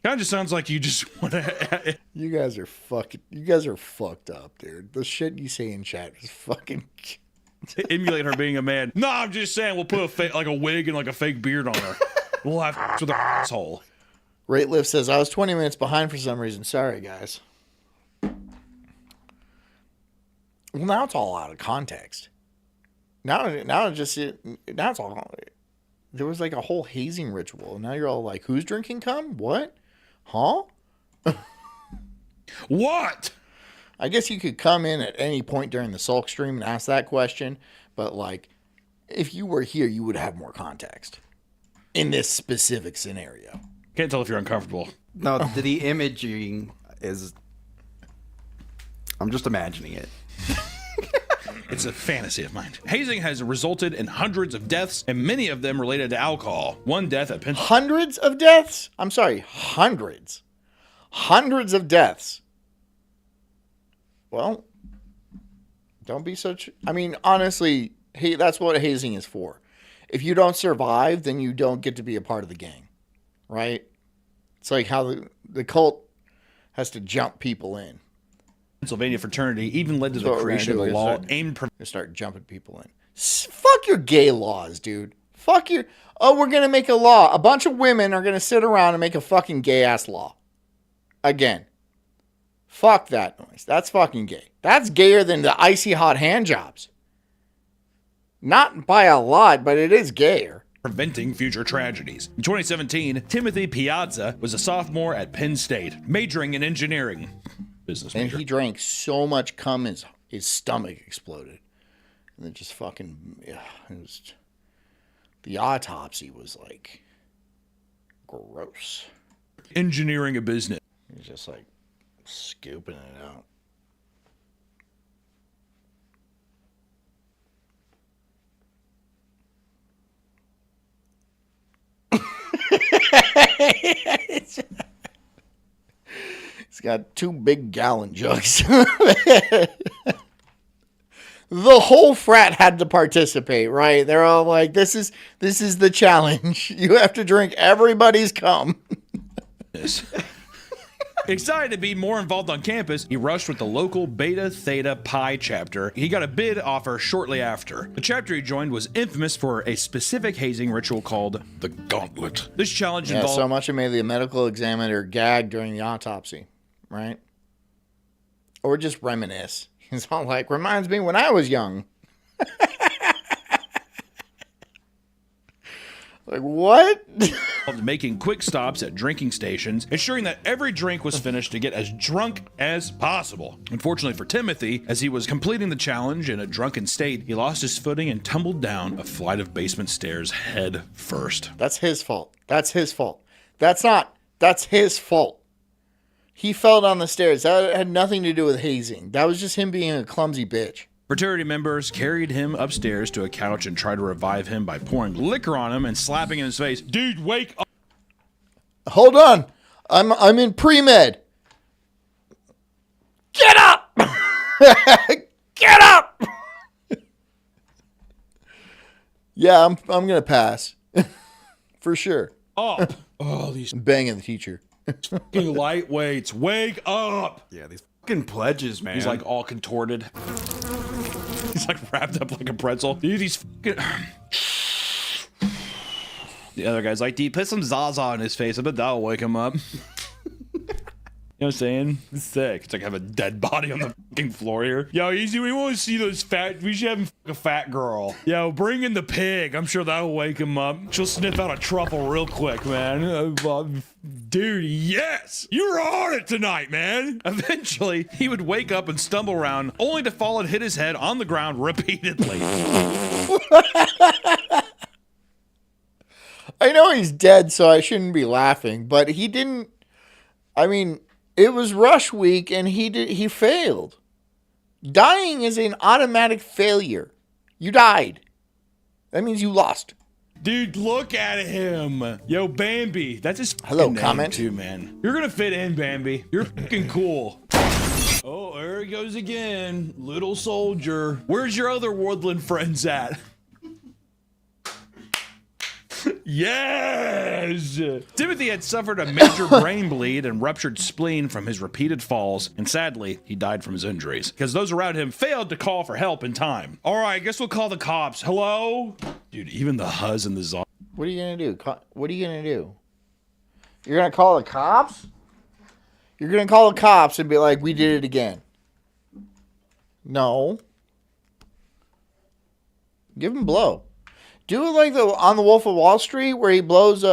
Kind of just sounds like you just want to... You guys are fucked up, dude. The shit you say in chat is fucking... to emulate her being a man. No, I'm just saying we'll put a wig and like a fake beard on her. We'll have sex with her asshole. Rate Lift says, I was 20 minutes behind for some reason. Sorry, guys. Well, now it's all out of context. Now it's all... There was like a whole hazing ritual. And now you're all like, who's drinking cum? What? Huh? What? I guess you could come in at any point during the Sulk stream and ask that question. But like, if you were here, you would have more context in this specific scenario. Can't tell if you're uncomfortable. No, the imaging is... I'm just imagining it. It's a fantasy of mine. Hazing has resulted in hundreds of deaths, and many of them related to alcohol. One death at Penn... Hundreds of deaths? I'm sorry, hundreds. Hundreds of deaths. Well, don't be such... I mean, honestly, hey, that's what hazing is for. If you don't survive, then you don't get to be a part of the gang. Right? It's like how the cult has to jump people in. Pennsylvania fraternity even led to the creation of a law aimed to start jumping people in. Fuck your gay laws, dude. Fuck your... Oh, we're going to make a law. A bunch of women are going to sit around and make a fucking gay-ass law. Again. Fuck that noise. That's fucking gay. That's gayer than the icy hot hand jobs. Not by a lot, but it is gayer. Preventing future tragedies. In 2017, Timothy Piazza was a sophomore at Penn State, majoring in engineering. Business major. And he drank so much cum his stomach exploded. And it just fucking... Yeah, it was... The autopsy was like... gross. Engineering a business. He was just like scooping it out. He's got 2 big gallon jugs. The whole frat had to participate, right? They're all like, this is the challenge. You have to drink everybody's cum. Yes. Excited to be more involved on campus, he rushed with the local Beta Theta Pi chapter. He got a bid offer shortly after. The chapter he joined was infamous for a specific hazing ritual called the Gauntlet. This challenge involved... so much it made the medical examiner gag during the autopsy, right? Or just reminisce. He's all like, reminds me when I was young. Like, what? Making quick stops at drinking stations, ensuring that every drink was finished to get as drunk as possible. Unfortunately for Timothy, as he was completing the challenge in a drunken state, he lost his footing and tumbled down a flight of basement stairs head first. That's his fault. That's his fault. That's his fault. He fell down the stairs. That had nothing to do with hazing. That was just him being a clumsy bitch. Fraternity members carried him upstairs to a couch and tried to revive him by pouring liquor on him and slapping in his face. Dude, wake up! Hold on. I'm in pre-med. Get up! Get up! Yeah, I'm gonna pass. For sure. Up! Oh, these I'm banging the teacher. fucking lightweights, wake up! Yeah, these fucking pledges, man. He's like all contorted. He's like wrapped up like a pretzel. Dude, these fucking... The other guy's like, dude, put some Zaza on his face. I bet that'll wake him up. You know what I'm saying? It's sick. It's like I have a dead body on the fucking floor here. Yo, easy. We want to see those fat. We should have him fuck a fat girl. Yo, bring in the pig. I'm sure that'll wake him up. She'll sniff out a truffle real quick, man. Dude, yes. You're on it tonight, man. Eventually, he would wake up and stumble around, only to fall and hit his head on the ground repeatedly. I know he's dead, so I shouldn't be laughing, but he didn't. I mean, it was rush week, and he failed. Dying is an automatic failure. You died. That means you lost. Dude, look at him. Yo, Bambi. That's his Hello, name comment. too, man. You're gonna fit in, Bambi. You're fucking cool. Oh, there he goes again. Little soldier. Where's your other woodland friends at? Yes! Timothy had suffered a major brain bleed and ruptured spleen from his repeated falls, and sadly, he died from his injuries, because those around him failed to call for help in time. Alright, I guess we'll call the cops. Hello? Dude, even the Huz and the Zod. What are you gonna do? What are you gonna do? You're gonna call the cops? You're gonna call the cops and be like, we did it again. No. Give him blow. Do it like on the Wolf of Wall Street where he blows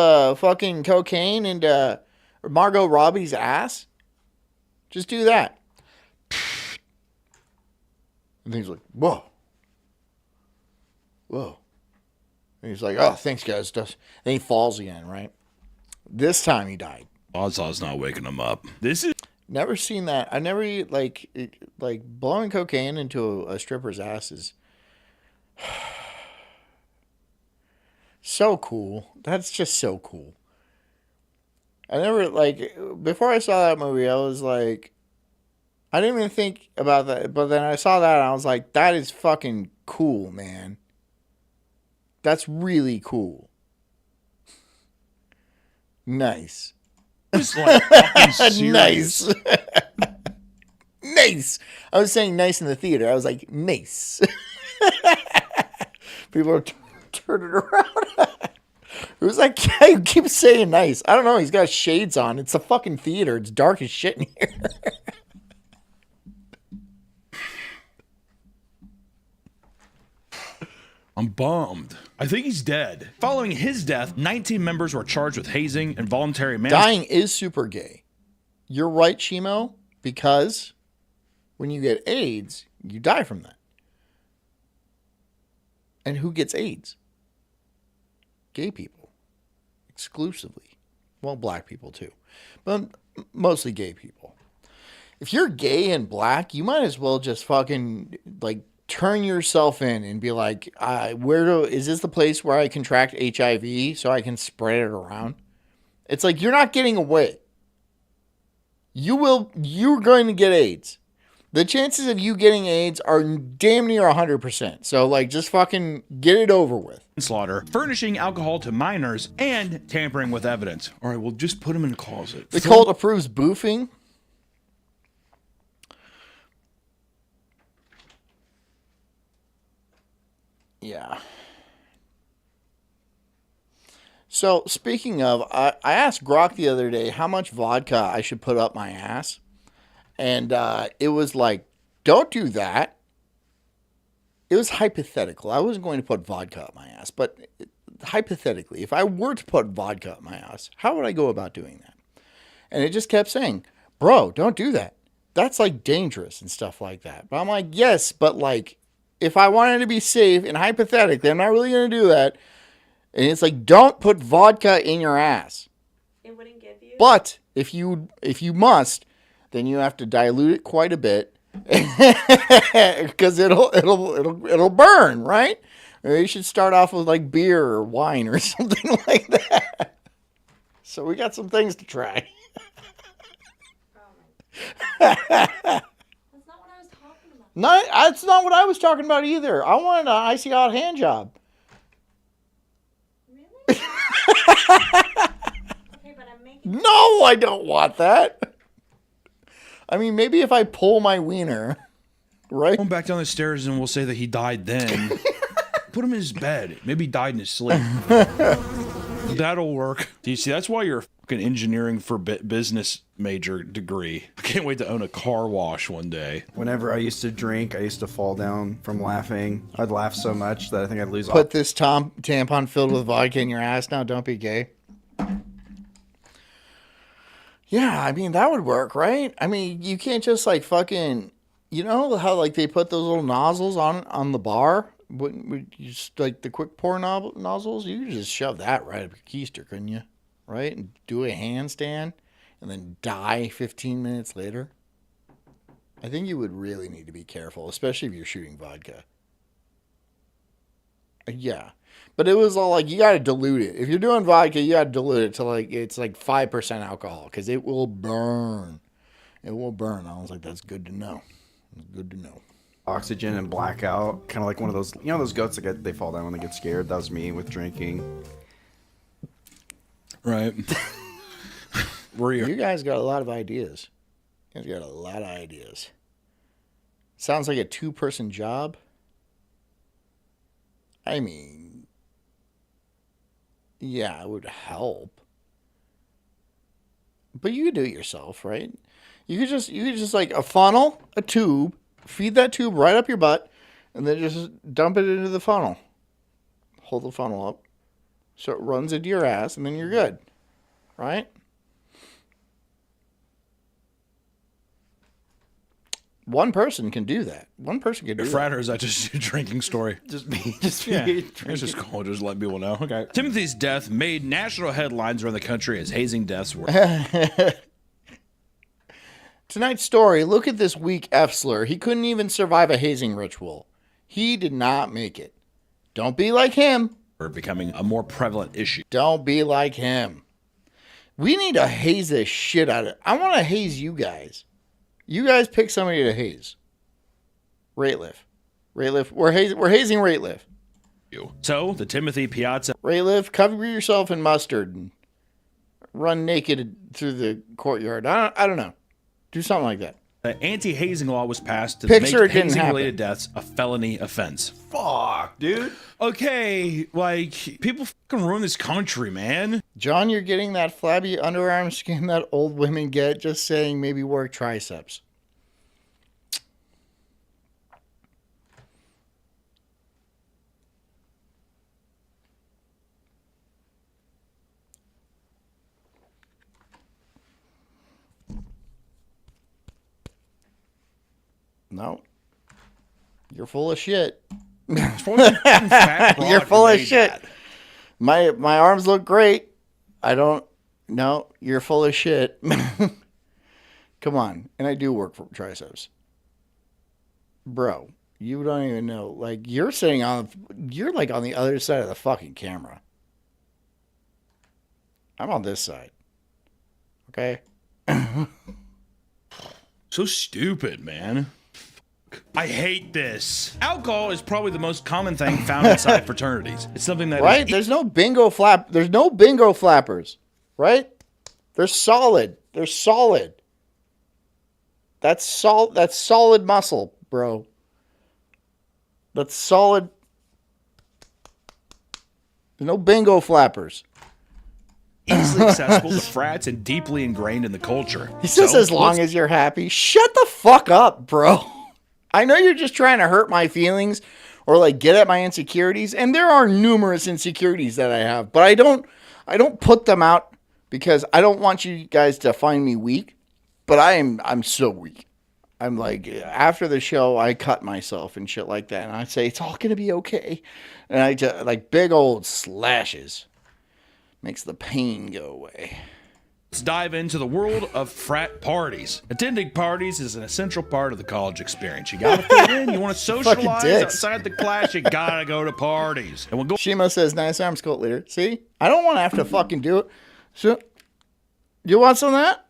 fucking cocaine into Margot Robbie's ass. Just do that. And he's like, whoa. Whoa. And he's like, oh, thanks, guys. Then he falls again, right? This time he died. Oz's not waking him up. This is... Never seen that. I never, like blowing cocaine into a stripper's ass is... So cool. That's just so cool. I never, before I saw that movie, I was like, I didn't even think about that. But then I saw that and I was like, that is fucking cool, man. That's really cool. Nice. It's like fucking serious. Nice. Nice. I was saying nice in the theater. I was like, nice. People are turning around. Who's that guy who keeps saying nice? I don't know. He's got shades on. It's a fucking theater. It's dark as shit in here. I'm bummed. I think he's dead. Following his death, 19 members were charged with hazing and voluntary manslaughter. Dying is super gay. You're right, Shimo, because when you get AIDS, you die from that. And who gets AIDS? Gay people. Exclusively. Well, black people too. But mostly gay people. If you're gay and black, you might as well just fucking, turn yourself in and be like, is this the place where I contract HIV so I can spread it around? It's like, you're not getting away. you're going to get AIDS. The chances of you getting AIDS are damn near 100%. So, like, just fucking get it over with. Manslaughter, furnishing alcohol to minors, and tampering with evidence. All right, we'll just put him in the closet. The cult approves boofing. Yeah. So, speaking of, I asked Grok the other day how much vodka I should put up my ass. And it was like, don't do that. It was hypothetical. I wasn't going to put vodka up my ass. But hypothetically, if I were to put vodka up my ass, how would I go about doing that? And it just kept saying, bro, don't do that. That's like dangerous and stuff like that. But I'm like, yes, but like, if I wanted to be safe and hypothetically, I'm not really going to do that. And it's like, don't put vodka in your ass. It wouldn't give you. But if you must, then you have to dilute it quite a bit because it'll burn, right? Or you should start off with like beer or wine or something like that. So we got some things to try. That's not what I was talking about. No, that's not what I was talking about either. I wanted an icy hot hand job. Really? Okay, but I'm making. No, I don't want that. I mean, maybe if I pull my wiener, right? Going back down the stairs and we'll say that he died then. Put him in his bed. Maybe he died in his sleep. That'll work. Do you see? That's why you're a fucking engineering for business major degree. I can't wait to own a car wash one day. Whenever I used to drink, I used to fall down from laughing. I'd laugh so much that I think I'd lose. Put this tampon filled with vodka in your ass now. Don't be gay. Yeah, I mean, that would work, right? I mean, you can't just like fucking, you know how like they put those little nozzles on the bar? Would you just like the quick pour nozzles? You could just shove that right up your keister, couldn't you? Right? And do a handstand and then die 15 minutes later. I think you would really need to be careful, especially if you're shooting vodka. Yeah. But it was all like, you got to dilute it. If you're doing vodka, you got to dilute it to like, it's like 5% alcohol because it will burn. It will burn. I was like, that's good to know. It's good to know. Oxygen and blackout. Kind of like one of those, you know, those goats that they fall down when they get scared. That was me with drinking. Right. Were you? You guys got a lot of ideas. You guys got a lot of ideas. Sounds like a 2-person job. I mean, yeah, it would help. But you could do it yourself, right? You could just like a funnel, a tube, feed that tube right up your butt, and then just dump it into the funnel. Hold the funnel up so it runs into your ass, and then you're good, right? One person can do that. One person can do that. Frat, or is that just a drinking story? Just me. Just Yeah, me. it's just cool. Just let people know. Okay. Timothy's death made national headlines around the country as hazing deaths were. Tonight's story, look at this weak F-slur. He couldn't even survive a hazing ritual. He did not make it. Don't be like him. Becoming a more prevalent issue. Don't be like him. We need to haze the shit out of it. I want to haze you guys. You guys pick somebody to haze. Rateliff. We're hazing Rateliff. So, the Timothy Piazza Rateliff, cover yourself in mustard and run naked through the courtyard. I don't know. Do something like that. anti-hazing law was passed to Picture it make didn't hazing-related deaths a felony offense. Fuck, dude. Okay, like, people fucking ruin this country, man. John, you're getting that flabby underarm skin that old women get just saying maybe work triceps. No. You're full of shit. You're full of shit. My arms look great. I don't. No, you're full of shit. Come on. And I do work for triceps. Bro, you don't even know. Like, you're sitting on. You're like on the other side of the fucking camera. I'm on this side. Okay? So stupid, man. I hate this. Alcohol is probably the most common thing found inside fraternities. It's something that Right? There's no bingo flappers. Right? They're solid. They're solid. That's solid muscle, bro. That's solid. There's no bingo flappers. easily accessible to frats and deeply ingrained in the culture. He says as long as you're happy. Shut the fuck up, bro. I know you're just trying to hurt my feelings or like get at my insecurities, and there are numerous insecurities that I have, but I don't put them out because I don't want you guys to find me weak, but I'm so weak. I'm like, after the show, I cut myself and shit like that, and I say it's all gonna be okay, and I just like big old slashes makes the pain go away. Let's dive into the world of frat parties. Attending parties is an essential part of the college experience. You gotta fit in, you want to socialize outside the class, you gotta go to parties. And we'll go. Shimo says, nice arms, cult leader. See? I don't want to have to fucking do it. So, you want some of that?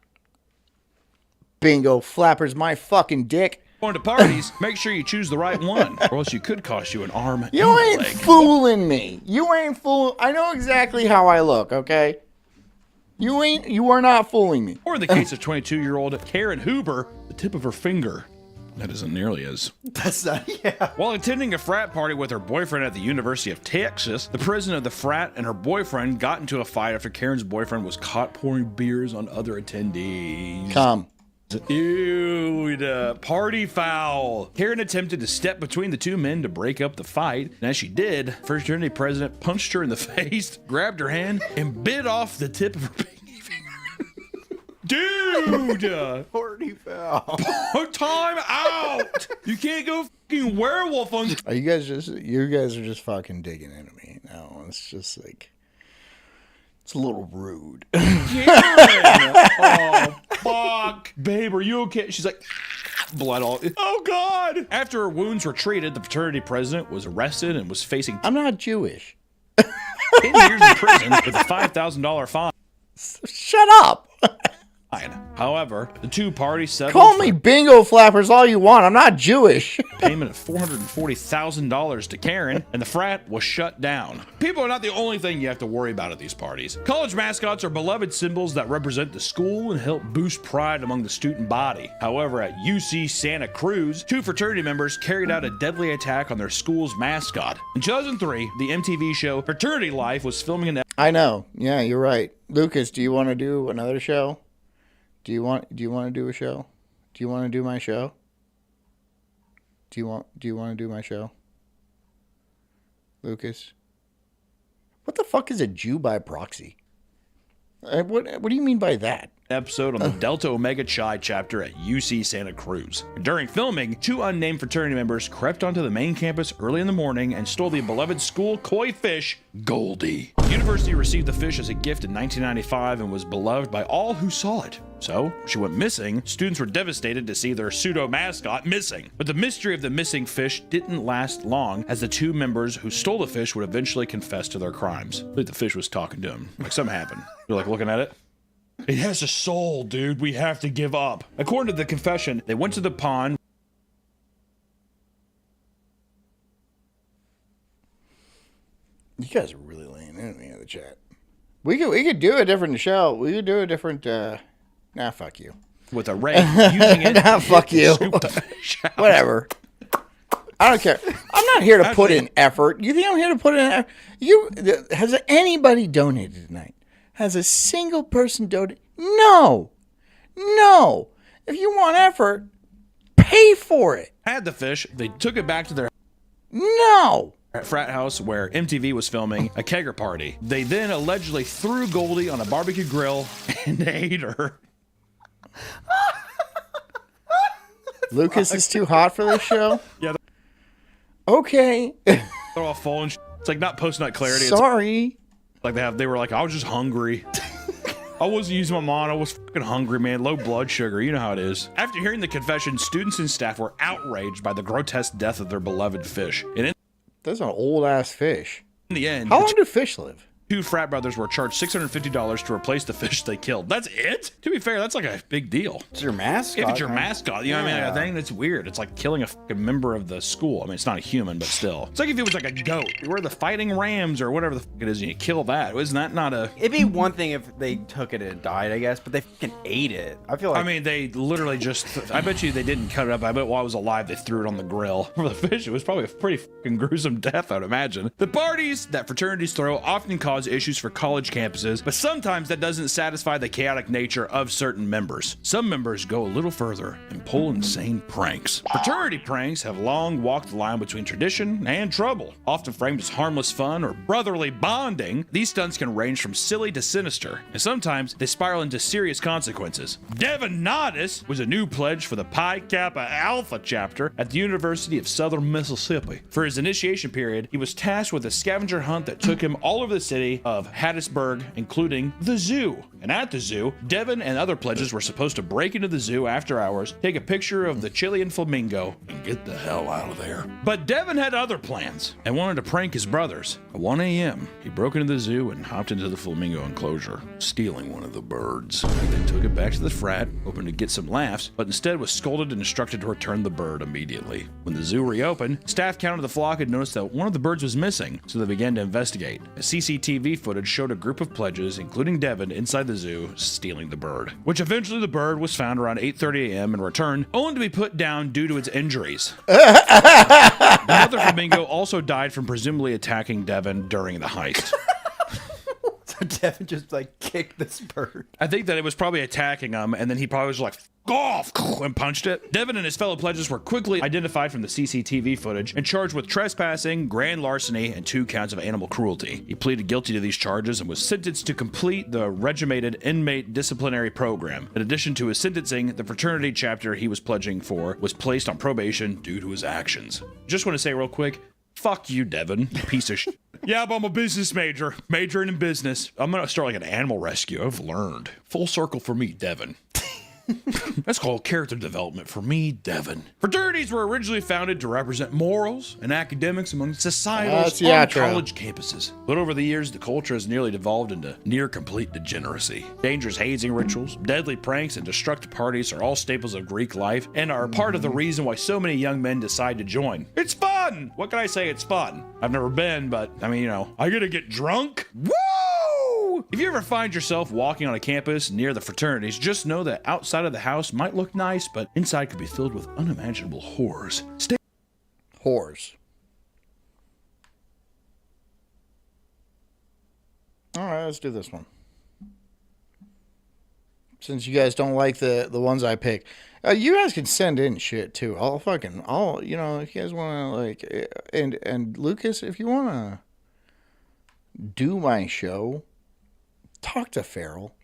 Bingo flappers my fucking dick. Going to parties, make sure you choose the right one, or else you could cost you an arm You and a ain't leg. fooling me. You ain't fooling. I know exactly how I look, okay? You are not fooling me. Or in the case of 22-year-old Karen Huber, the tip of her finger. That isn't nearly as. That's not, yeah. While attending a frat party with her boyfriend at the University of Texas, the president of the frat and her boyfriend got into a fight after Karen's boyfriend was caught pouring beers on other attendees. Come. Ew, party foul. Karen attempted to step between the two men to break up the fight, and as she did, fraternity president punched her in the face, grabbed her hand, and bit off the tip of her pinky finger. Dude! Party foul. Time out! You can't go fucking werewolf on. Are you guys are just fucking digging into me. No, it's just like, it's a little rude. Karen! Oh, fuck. Babe, are you okay? She's like, blood all. Oh, God. After her wounds were treated, the fraternity president was arrested and was facing I'm not Jewish. 10 years in prison with a $5,000 fine. Shut up. However, the two parties settled Call for me bingo flappers all you want. I'm not Jewish. a payment of $440,000 to Karen, and the frat was shut down. People are not the only thing you have to worry about at these parties. College mascots are beloved symbols that represent the school and help boost pride among the student body. However, at UC Santa Cruz, two fraternity members carried out a deadly attack on their school's mascot. In 2003, the MTV show Fraternity Life was filming an I know. Yeah, you're right. Lucas, do you want to do another show? Do you want to do a show? Do you want to do my show? Do you want to do my show? Lucas? What the fuck is a Jew by proxy? What do you mean by that? episode on the Delta Omega Chi chapter at UC Santa Cruz. During filming, two unnamed fraternity members crept onto the main campus early in the morning and stole the beloved school koi fish, Goldie. The university received the fish as a gift in 1995 and was beloved by all who saw it. So, she went missing. Students were devastated to see their pseudo-mascot missing. But the mystery of the missing fish didn't last long, as the two members who stole the fish would eventually confess to their crimes. Like the fish was talking to them. Like something happened. They're like looking at it. It has a soul, dude. We have to give up. According to the confession, they went to the pond. You guys are really laying into me in the chat. We could do a different show. We could do a different. Nah, fuck you. With a rake, using it. Nah, fuck you. Scoop the fish out. Whatever. I don't care. I'm not here to put in effort. You think I'm here to put in effort? Has anybody donated tonight? Has a single person donated? No. No. If you want effort, pay for it. Had the fish. They took it back to their No. frat house where MTV was filming a kegger party. They then allegedly threw Goldie on a barbecue grill and ate her. Lucas is too hot for this show? Yeah. Okay. They're all full and it's like not post-nut clarity. Sorry. It's like they were like, I was just hungry. I wasn't using my mind. I was fucking hungry, man. Low blood sugar. You know how it is. After hearing the confession, students and staff were outraged by the grotesque death of their beloved fish. And in That's an old ass fish. the end, How long do fish live? 2 frat brothers were charged $650 to replace the fish they killed. That's it? To be fair, that's like a big deal. It's your mascot. If it's your mascot, you know what I mean? I think that's weird. It's like killing a fucking member of the school. I mean, it's not a human, but still. It's like if it was like a goat. We're the fighting Rams or whatever the fuck it is, and you kill that. Isn't that not a... It'd be one thing if they took it and it died, I guess, but they fucking ate it. I feel like... I mean, they literally just... I bet you they didn't cut it up. I bet while it was alive, they threw it on the grill for the fish. It was probably a pretty fucking gruesome death, I'd imagine. The parties that fraternities throw often cause issues for college campuses, but sometimes that doesn't satisfy the chaotic nature of certain members. Some members go a little further and pull insane pranks. Fraternity pranks have long walked the line between tradition and trouble. Often framed as harmless fun or brotherly bonding, these stunts can range from silly to sinister, and sometimes they spiral into serious consequences. Devin Nodis was a new pledge for the Pi Kappa Alpha chapter at the University of Southern Mississippi. For his initiation period, he was tasked with a scavenger hunt that took him all over the city of Hattiesburg, including the zoo. And at the zoo, Devin and other pledges were supposed to break into the zoo after hours, take a picture of the Chilean flamingo, and get the hell out of there. But Devin had other plans and wanted to prank his brothers. At 1 a.m., he broke into the zoo and hopped into the flamingo enclosure, stealing one of the birds. He then took it back to the frat, hoping to get some laughs, but instead was scolded and instructed to return the bird immediately. When the zoo reopened, staff counted the flock and noticed that one of the birds was missing, so they began to investigate. A CCTV footage showed a group of pledges, including Devin, inside the zoo, stealing the bird. Which eventually the bird was found around 8:30 a.m. and returned, only to be put down due to its injuries. The mother flamingo also died from presumably attacking Devin during the heist. So Devin just like kicked this bird. I think that it was probably attacking him, and then he probably was like, "F off," and punched it. Devin and his fellow pledges were quickly identified from the CCTV footage and charged with trespassing, grand larceny, and 2 counts of animal cruelty. He pleaded guilty to these charges and was sentenced to complete the regimented inmate disciplinary program. In addition to his sentencing, the fraternity chapter he was pledging for was placed on probation due to his actions. Just want to say real quick, fuck you, Devin, you piece of shit. Yeah, but I'm a business major, majoring in business. I'm gonna start like an animal rescue. I've learned. Full circle for me, Devin. That's called character development for me, Devin. Fraternities were originally founded to represent morals and academics among societals on college campuses. But over the years, the culture has nearly devolved into near-complete degeneracy. Dangerous hazing rituals, deadly pranks, and destructive parties are all staples of Greek life and are part of the reason why so many young men decide to join. It's fun! What can I say? It's fun. I've never been, but, I mean, you know, I get to get drunk? Woo! If you ever find yourself walking on a campus near the fraternities, just know that outside of the house might look nice, but inside could be filled with unimaginable horrors. Whores. All right, let's do this one. Since you guys don't like the ones I pick, you guys can send in shit too. You know, if you guys want to like, and Lucas, if you want to do my show, talk to Farrell.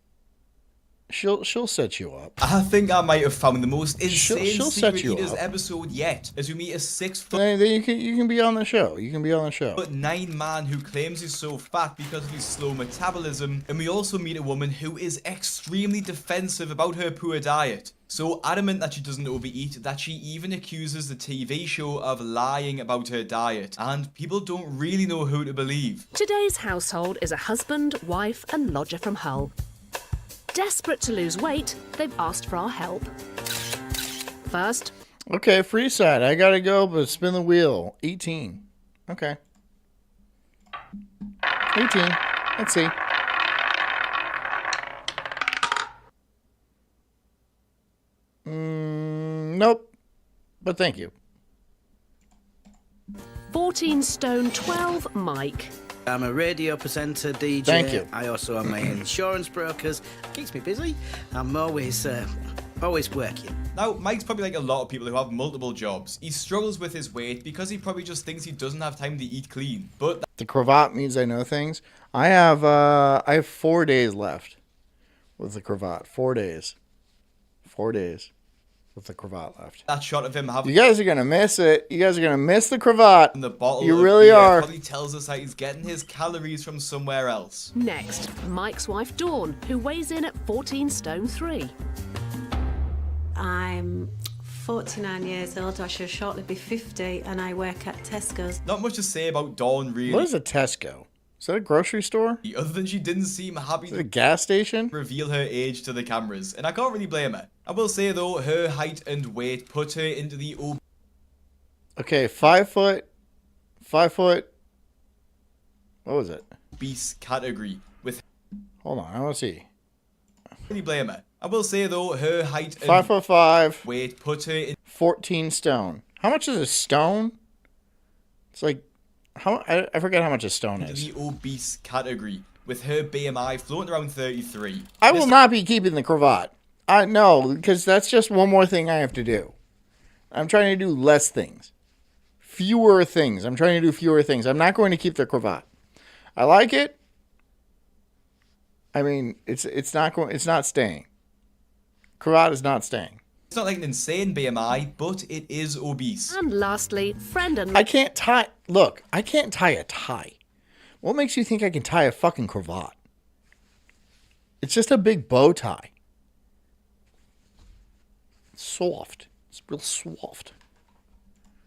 She'll set you up. I think I might have found the most insane she'll set Secret you Eaters up. episode yet, as we meet a 6 foot Then you can be on the show. You can be on the show. 9 man who claims he's so fat because of his slow metabolism, and we also meet a woman who is extremely defensive about her poor diet. So adamant that she doesn't overeat that she even accuses the TV show of lying about her diet, and people don't really know who to believe. Today's household is a husband, wife, and lodger from Hull. Desperate to lose weight, they've asked for our help. First, Okay, free side. I gotta go, but spin the wheel. 18. Okay. 18. Let's see. Nope. But thank you. 14 stone 12 Mike. I'm a radio presenter, DJ. Thank you. I also am my insurance brokers. Keeps me busy. I'm always working. Now, Mike's probably like a lot of people who have multiple jobs. He struggles with his weight because he probably just thinks he doesn't have time to eat clean. But The cravat means I know things. I have 4 days left with the cravat. 4 days. 4 days with the cravat left. that shot of him having You guys are gonna miss it. You guys are gonna miss the cravat. the bottle You of really beer are. probably tells us that he's getting his calories from somewhere else. Next, Mike's wife Dawn, who weighs in at 14 stone 3. I'm 49 years old. I shall shortly be 50, and I work at Tesco's. Not much to say about Dawn, really. What is a Tesco? Is that a grocery store? Other than she didn't seem happy Is it a gas station? reveal her age to the cameras, and I can't really blame her. I will say though, her height and weight put her into the Okay, 5 foot. 5 foot. What was it? obese category. With Hold on, I want to see. really blame her. I will say though, her height and 5'5", weight put her in 14 stone. How much is a stone? It's like, I forget how much a stone into is. the obese category, with her BMI floating around 33. I will not be keeping the cravat. No, because that's just one more thing I have to do. I'm trying to do less things. Fewer things. I'm trying to do fewer things. I'm not going to keep the cravat. I like it. I mean, it's not staying. Cravat is not staying. It's not like an insane BMI, but it is obese. And lastly, friend and... I can't tie... Look, I can't tie a tie. What makes you think I can tie a fucking cravat? It's just a big bow tie. It's soft. It's real soft.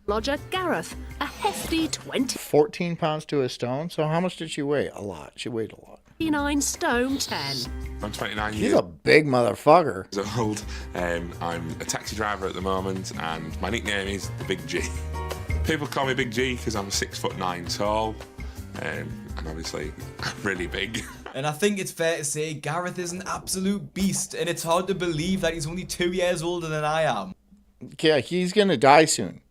lodger Gareth, a hefty 14 pounds to a stone. So how much did she weigh? A lot. She weighed a lot. 29 stone 10. I'm 29 She's years a big motherfucker. old. I'm a taxi driver at the moment, and my nickname is the Big G. People call me Big G because I'm 6'9" tall, and obviously I'm really big. And I think it's fair to say Gareth is an absolute beast, and it's hard to believe that he's only 2 years older than I am. Yeah, he's gonna die soon.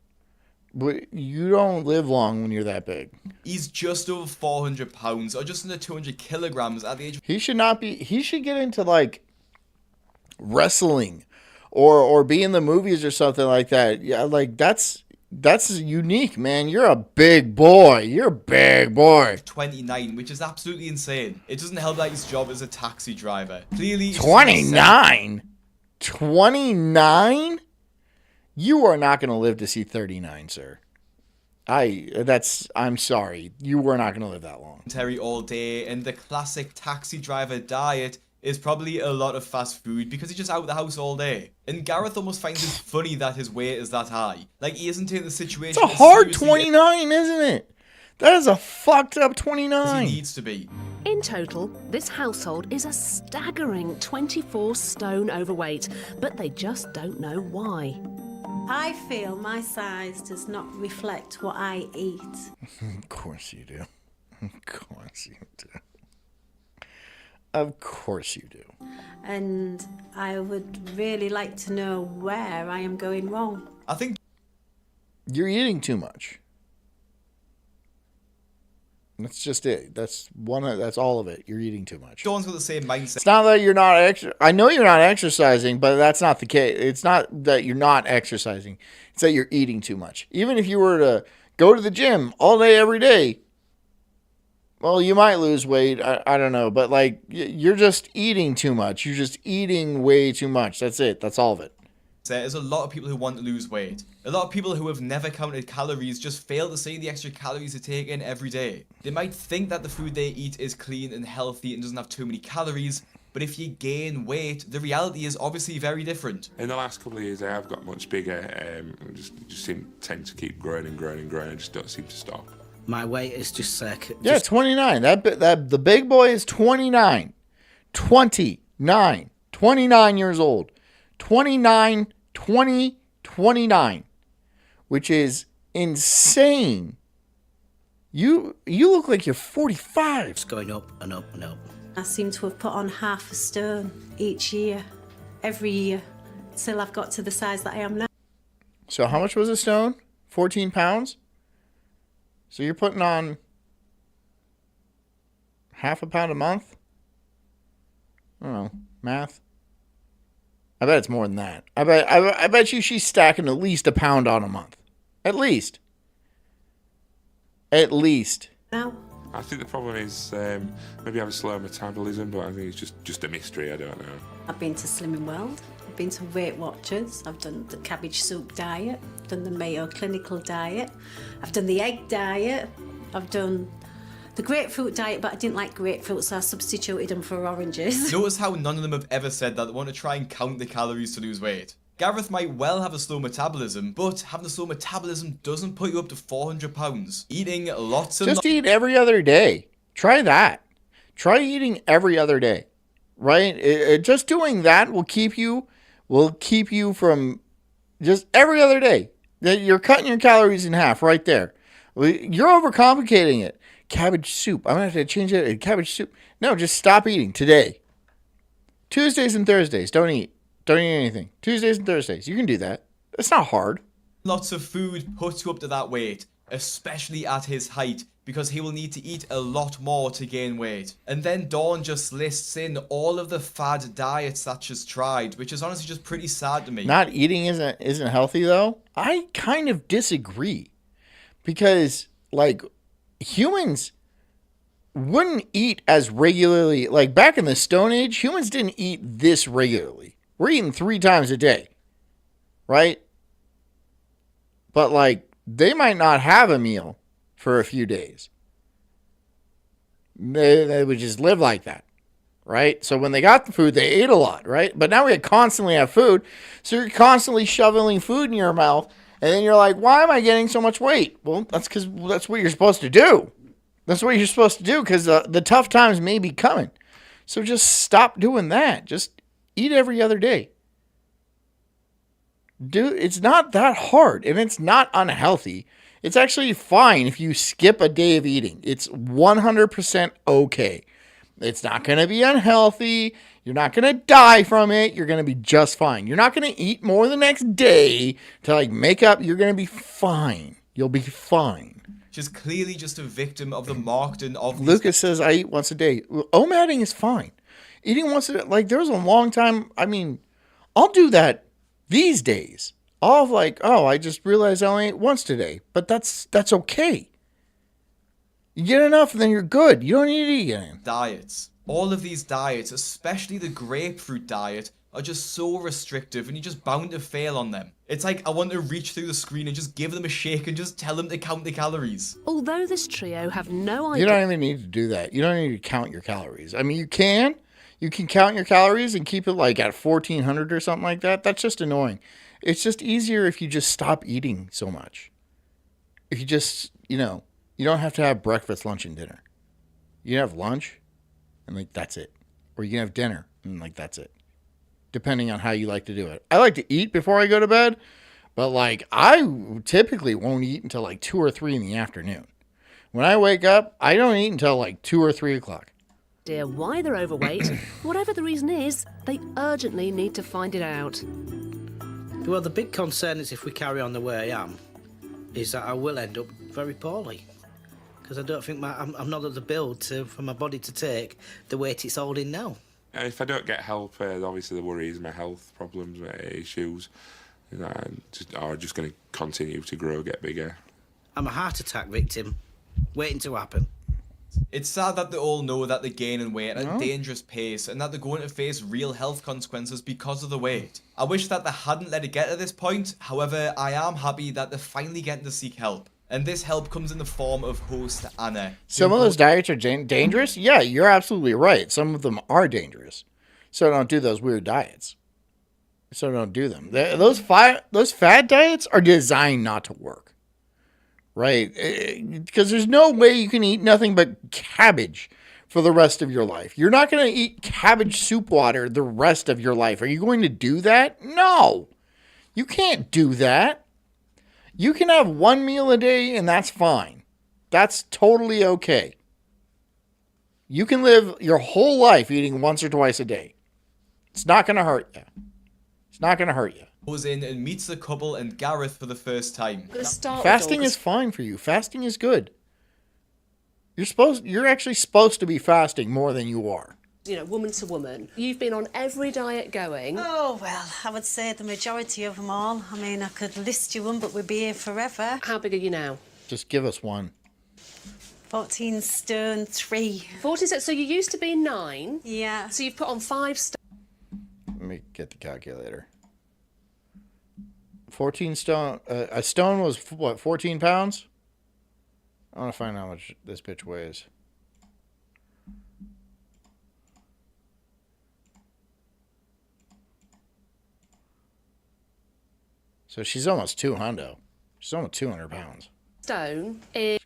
But you don't live long when you're that big. He's just over 400 pounds, or just under 200 kilograms at the age of... He should not be. He should get into like wrestling, or be in the movies or something like that. Yeah, like that's unique, man. You're a big boy. You're a big boy. 29, which is absolutely insane. It doesn't help that his job is a taxi driver. Clearly, 29. 29. You are not going to live to see 39, sir. I'm sorry. You were not going to live that long. Terry all day, and the classic taxi driver diet is probably a lot of fast food because he's just out of the house all day. And Gareth almost finds it funny that his weight is that high. Like, he isn't taking the situation. It's a hard 29, isn't it? That is a fucked up 29. He needs to be. In total, this household is a staggering 24 stone overweight, but they just don't know why. I feel my size does not reflect what I eat. Of course you do. Of course you do. Of course you do. And I would really like to know where I am going wrong. I think you're eating too much. That's just it. That's all of it. You're eating too much. Dawn's got the same mindset. It's not that you're not I know you're not exercising, but that's not the case. It's not that you're not exercising. It's that you're eating too much. Even if you were to go to the gym all day, every day, well, you might lose weight. I don't know. But like, you're just eating too much. You're just eating way too much. That's it. That's all of it. There's a lot of people who want to lose weight. A lot of people who have never counted calories just fail to see the extra calories they take in every day. They might think that the food they eat is clean and healthy and doesn't have too many calories, but if you gain weight, the reality is obviously very different. In the last couple of years, I have got much bigger. Just tend to keep growing and growing and growing. I just don't seem to stop. My weight is just 29. That the big boy is 29. 29 years old. 29, 20, 29, which is insane. You look like you're 45. It's going up and up and up. I seem to have put on half a stone each year, every year, till I've got to the size that I am now. So how much was a stone? 14 pounds? So you're putting on half a pound a month? I don't know. Math. I bet it's more than that. I bet you she's stacking at least a pound on a month. At least. Now? I think the problem is maybe I have a slow metabolism, but I think it's just a mystery. I don't know. I've been to Slimming World. I've been to Weight Watchers. I've done the cabbage soup diet. I've done the Mayo Clinical diet. I've done the egg diet. I've done the grapefruit diet, but I didn't like grapefruit, so I substituted them for oranges. Notice how none of them have ever said that they want to try and count the calories to lose weight. Gareth might well have a slow metabolism, but having a slow metabolism doesn't put you up to 400 pounds. Eating lots and just eat every other day. Try that. Try eating every other day, right? Just doing that will keep you from just every other day. You're cutting your calories in half right there. You're overcomplicating it. Cabbage soup. I'm going to have to change it to cabbage soup. No, just stop eating today. Tuesdays and Thursdays, don't eat. Don't eat anything. Tuesdays and Thursdays, you can do that. It's not hard. Lots of food puts you up to that weight, especially at his height, because he will need to eat a lot more to gain weight. And then Dawn just lists in all of the fad diets that she's tried, which is honestly just pretty sad to me. Not eating isn't healthy though. I kind of disagree. Because like humans wouldn't eat as regularly. Like back in the Stone Age, humans didn't eat this regularly. We're eating 3 times a day. Right? But like they might not have a meal for a few days. They would just live like that, right? So when they got the food, they ate a lot, right? But now we constantly have food, so you're constantly shoveling food in your mouth, and then you're like, why am I getting so much weight? Well, that's because that's what you're supposed to do. That's what you're supposed to do because the tough times may be coming. So just stop doing that. Just eat every other day. Dude, it's not that hard, and it's not unhealthy. It's actually fine if you skip a day of eating. It's 100% okay. It's not going to be unhealthy. You're not going to die from it. You're going to be just fine. You're not going to eat more the next day to like make up. You're going to be fine. You'll be fine. She's clearly just a victim of the marketing of... Lucas says, I eat once a day. OMADing is fine. Eating once a day, like there was a long time. I mean, I'll do that these days. All like, oh, I just realized I only ate once today. But that's okay. You get enough, and then you're good. You don't need to eat again. Diets. All of these diets, especially the grapefruit diet, are just so restrictive, and you're just bound to fail on them. It's like I want to reach through the screen and just give them a shake and just tell them to count the calories. Although this trio have no idea... You don't even need to do that. You don't need to count your calories. I mean, you can. You can count your calories and keep it like at 1,400 or something like that. That's just annoying. It's just easier if you just stop eating so much. If you just, you don't have to have breakfast, lunch, and dinner. You can have lunch, and like that's it. Or you can have dinner, and like that's it. Depending on how you like to do it. I like to eat before I go to bed, but like I typically won't eat until like 2 or 3 in the afternoon. When I wake up, I don't eat until like 2 or 3 o'clock. Why they're overweight. Whatever the reason is, they urgently need to find it out. Well, the big concern is if we carry on the way I am, is that I will end up very poorly. Because I don't think I'm not at the build for my body to take the weight it's holding now. If I don't get help, obviously the worry is my health problems, my issues, are just going to continue to grow, get bigger. I'm a heart attack victim, waiting to happen. It's sad that they all know that they're gaining weight at a dangerous pace and that they're going to face real health consequences because of the weight. I wish that they hadn't let it get to this point. However, I am happy that they're finally getting to seek help. And this help comes in the form of host Anna. Some of those diets are dangerous? Yeah, you're absolutely right. Some of them are dangerous. So don't do those weird diets. So don't do them. Those fad diets are designed not to work. Right? Because there's no way you can eat nothing but cabbage for the rest of your life. You're not going to eat cabbage soup water the rest of your life. Are you going to do that? No. You can't do that. You can have 1 meal a day and that's fine. That's totally okay. You can live your whole life eating once or twice a day. It's not going to hurt you. It's not going to hurt you. Goes in and meets the couple and Gareth for the first time. Fasting is fine for you. Fasting is good. You're actually supposed to be fasting more than you are. Woman to woman. You've been on every diet going. Oh, well, I would say the majority of them all. I mean, I could list you one, but we'd be here forever. How big are you now? Just give us one. 14 stone 3. 14 so you used to be 9. Yeah. So you've put on 5 stone. Let me get the calculator. 14 stone. A stone was what? 14 pounds. I want to find out how much this bitch weighs. So she's almost 200. She's almost 200 pounds. Stone is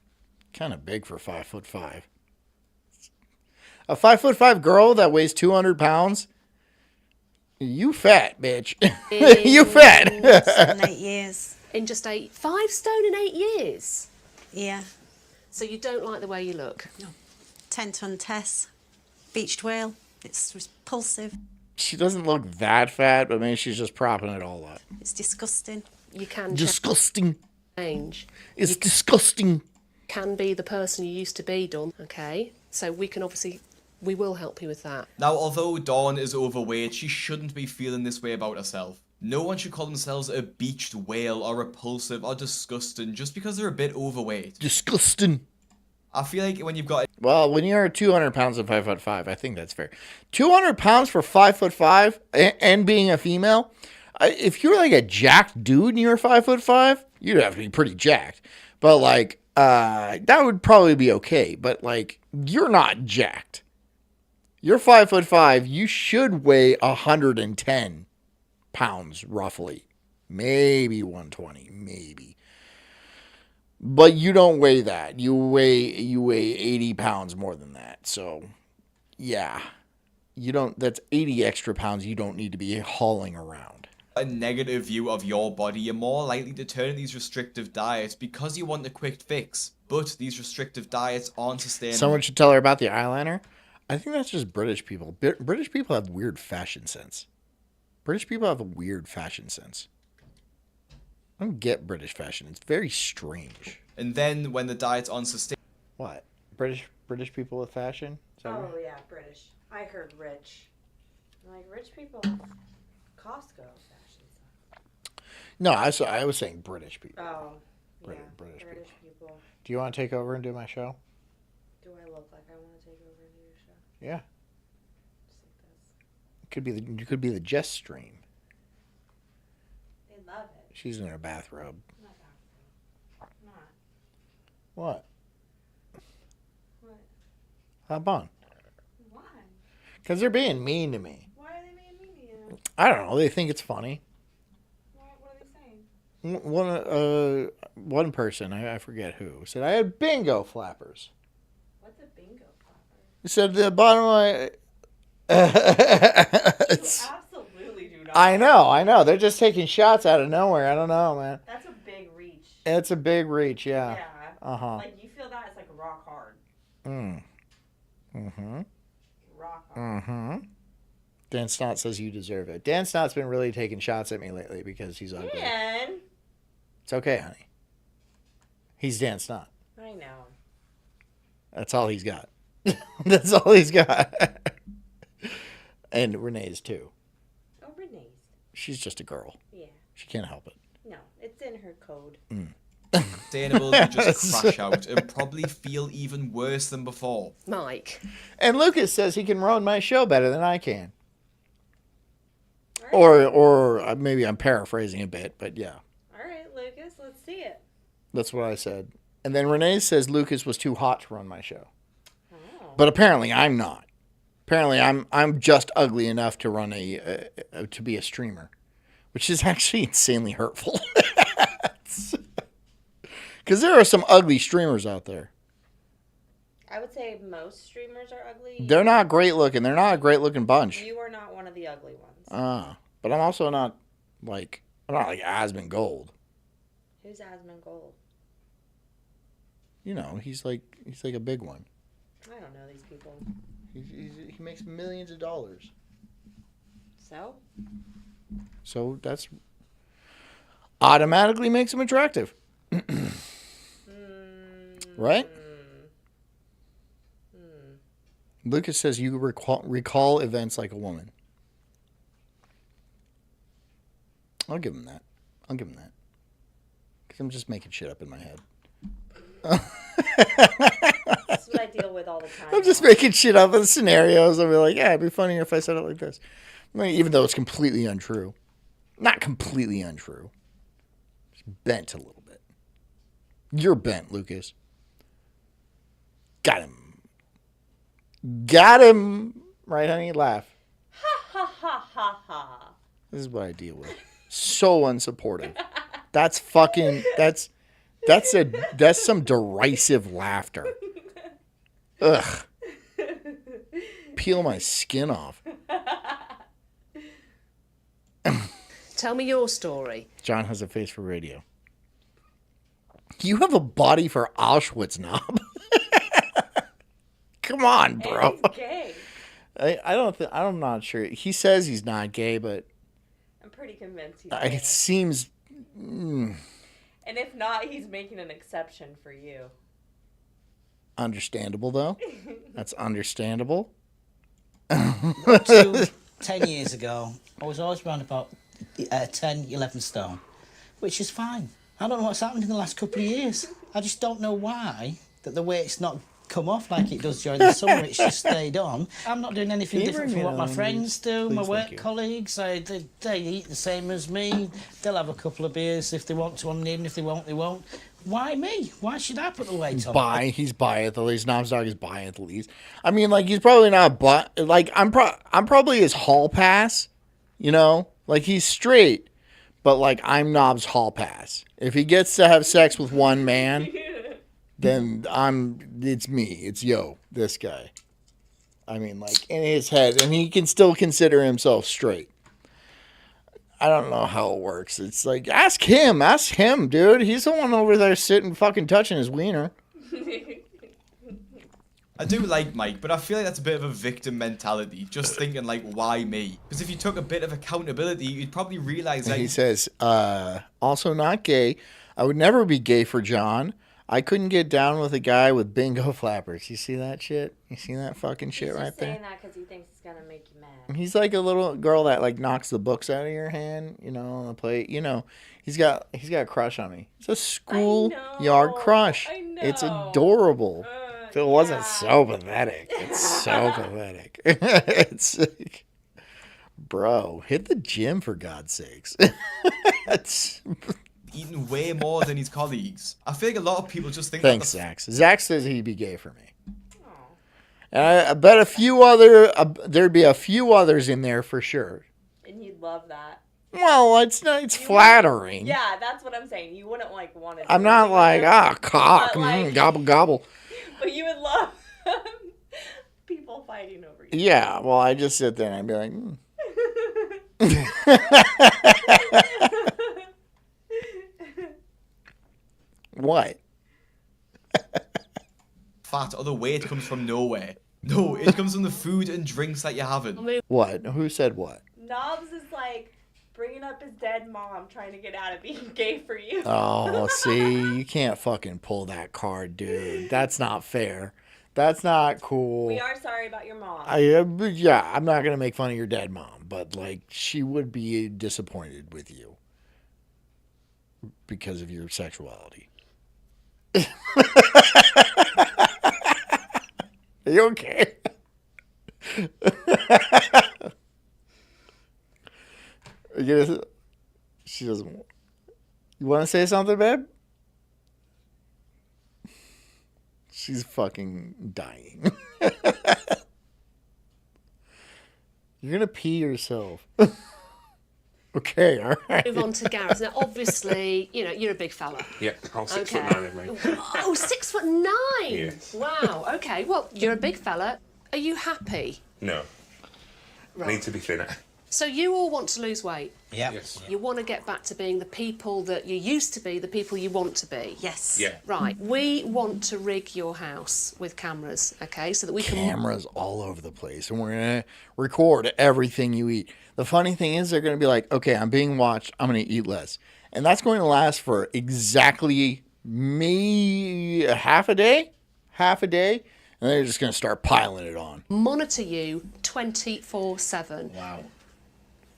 kind of big for 5'5". A 5'5" girl that weighs 200 pounds? You fat, bitch. You fat. 8 years. In just 5 stone in 8 years? Yeah. So you don't like the way you look? No. 10-ton Tess. Beached whale. It's repulsive. She doesn't look that fat, but maybe she's just propping it all up. It's disgusting. You can Disgusting. change. It's disgusting. Can be the person you used to be, Dawn. Okay? So we will help you with that. Now, although Dawn is overweight, she shouldn't be feeling this way about herself. No one should call themselves a beached whale or repulsive or disgusting just because they're a bit overweight. Disgusting. I feel like when you've got... Well, when you're 200 pounds and 5'5", I think that's fair. 200 pounds for 5'5" and being a female, if you're like a jacked dude and you're 5'5", you'd have to be pretty jacked. But like, that would probably be okay. But like, you're not jacked. You're 5'5", you should weigh 110 pounds roughly. Maybe 120, maybe. But you don't weigh that. You weigh 80 pounds more than that. So, yeah. That's 80 extra pounds you don't need to be hauling around. A negative view of your body, you're more likely to turn to these restrictive diets because you want a quick fix. But these restrictive diets aren't sustainable. Someone should tell her about the eyeliner. I think that's just British people. British people have weird fashion sense. British people have a weird fashion sense. I don't get British fashion. It's very strange. And then when the diet's unsustainable... What? British people with fashion? Oh, yeah, British. I heard rich. Like, rich people have Costco fashion stuff. No, I was saying British people. Oh, yeah. British people. Do you want to take over and do my show? Do I look like I want to take over and do your show? Yeah. Just like this. You could be the Jess stream. They love it. She's in her bathrobe. Not bathrobe. Not. What? What? Hop on. Why? Because they're being mean to me. Why are they being mean to you? I don't know. They think it's funny. What are they saying? One person, I forget who, said I had bingo flappers. What's a bingo flapper? He said the bottom of my... Absolutely do not. I know. They're just taking shots out of nowhere. I don't know, man. That's a big reach. It's a big reach, yeah. Yeah. Uh-huh. Like, you feel that, it's like rock hard. Mm-hmm. Rock hard. Mm-hmm. Dan Snot says you deserve it. Dan Snot's been really taking shots at me lately because he's ugly. Dan! It's okay, honey. He's Dan Snot. I know. That's all he's got. That's all he's got. And Renee's too. Oh, Renee's. She's just a girl. Yeah. She can't help it. No, it's in her code. Sustainable, you just crash out and probably feel even worse than before. Mike. And Lucas says he can run my show better than I can. Right. Or maybe I'm paraphrasing a bit, but yeah. All right, Lucas, let's see it. That's what I said. And then Renee says Lucas was too hot to run my show. Oh. But apparently I'm not. Apparently I'm just ugly enough to run to be a streamer, which is actually insanely hurtful. Because there are some ugly streamers out there. I would say most streamers are ugly. They're not great looking. They're not a great looking bunch. You are not one of the ugly ones. But I'm also not like Asmund Gold. Who's Asmund Gold? You know, he's like a big one. I don't know these people. He makes millions of dollars. So that's automatically makes him attractive. Right? Lucas says you recall events like a woman. I'll give him that. Because I'm just making shit up in my head. That's what I deal with all the time. I'm just making shit up in scenarios. I'll be like, yeah, it'd be funnier if I said it like this. Even though it's completely untrue. Not completely untrue. It's bent a little bit. You're bent, Lucas. Got him. Right, honey? Laugh. Ha ha ha ha ha. This is what I deal with. So unsupportive. That's some derisive laughter. Ugh. peel my skin off. Tell me your story. John has a face for radio. You have a body for Auschwitz, knob. Come on, bro. And he's gay. I'm not sure. He says he's not gay, but I'm pretty convinced he's gay. it seems. And if not, he's making an exception for you. Understandable, though. That's understandable. Up to 10 years ago, I was always around about 10, 11 stone, which is fine. I don't know what's happened in the last couple of years. I just don't know why that the weight's not come off like it does during the summer. It's just stayed on. I'm not doing anything different from what my friends do, my work colleagues. They eat the same as me. They'll have a couple of beers if they want to, and even if they won't, they won't. Why me? Why should I put the weight on? He's bi at the least. Knob's dog is bi at the least. I mean, like, he's probably not like, I'm probably his hall pass, you know? Like, he's straight, but, like, I'm Knob's hall pass. If he gets to have sex with one man, then it's me. It's this guy. I mean, like, in his head, and he can still consider himself straight. I don't know how it works. It's like, ask him, dude. He's the one over there sitting fucking touching his wiener. I do like Mike, but I feel like that's a bit of a victim mentality. Just thinking, like, why me? Because if you took a bit of accountability, you'd probably realize that. He says, also not gay. I would never be gay for John. I couldn't get down with a guy with bingo flappers. You see that shit? You see that fucking shit right there? He's just saying that because he thinks it's gonna make you mad. He's like a little girl that like knocks the books out of your hand, you know, on the plate. You know, he's got a crush on me. It's a schoolyard crush. I know. It's adorable. If it wasn't so pathetic, it's so pathetic. It's like, bro, hit the gym for God's sakes. It's eating way more than his colleagues. I feel like a lot of people just think. Thanks, Zach. Zach says he'd be gay for me. And I bet there'd be a few others in there for sure. And you'd love that. Well, it's flattering. Yeah, that's what I'm saying. You wouldn't like want to. I'm not like, cock, like, gobble, gobble. But you would love people fighting over you. Yeah, well, I just sit there and I'd be like, What? Fat or the weight comes from nowhere. No, it comes from the food and drinks that you're having. What? Who said what? Knobs is like bringing up his dead mom, trying to get out of being gay for you. Oh, see, you can't fucking pull that card, dude. That's not fair. That's not cool. We are sorry about your mom. Yeah, I'm not gonna make fun of your dead mom, but like, she would be disappointed with you because of your sexuality. Are you okay? She doesn't. You want to say something, babe? She's fucking dying. You're gonna pee yourself. Okay, all right. Move on to Gareth. Now, obviously, you know, you're a big fella. Yeah, I'm 6'9", mate. Oh, 6'9"? Yes. Wow, okay. Well, you're a big fella. Are you happy? No. Right. I need to be thinner. So you all want to lose weight? Yeah. Yes. You want to get back to being the people that you used to be, the people you want to be? Yes. Yeah. Right. We want to rig your house with cameras, okay, so that we can... Cameras all over the place, and we're going to record everything you eat. The funny thing is they're going to be like, okay, I'm being watched, I'm going to eat less. And that's going to last for exactly half a day, and they're just going to start piling it on. Monitor you 24/7. Wow.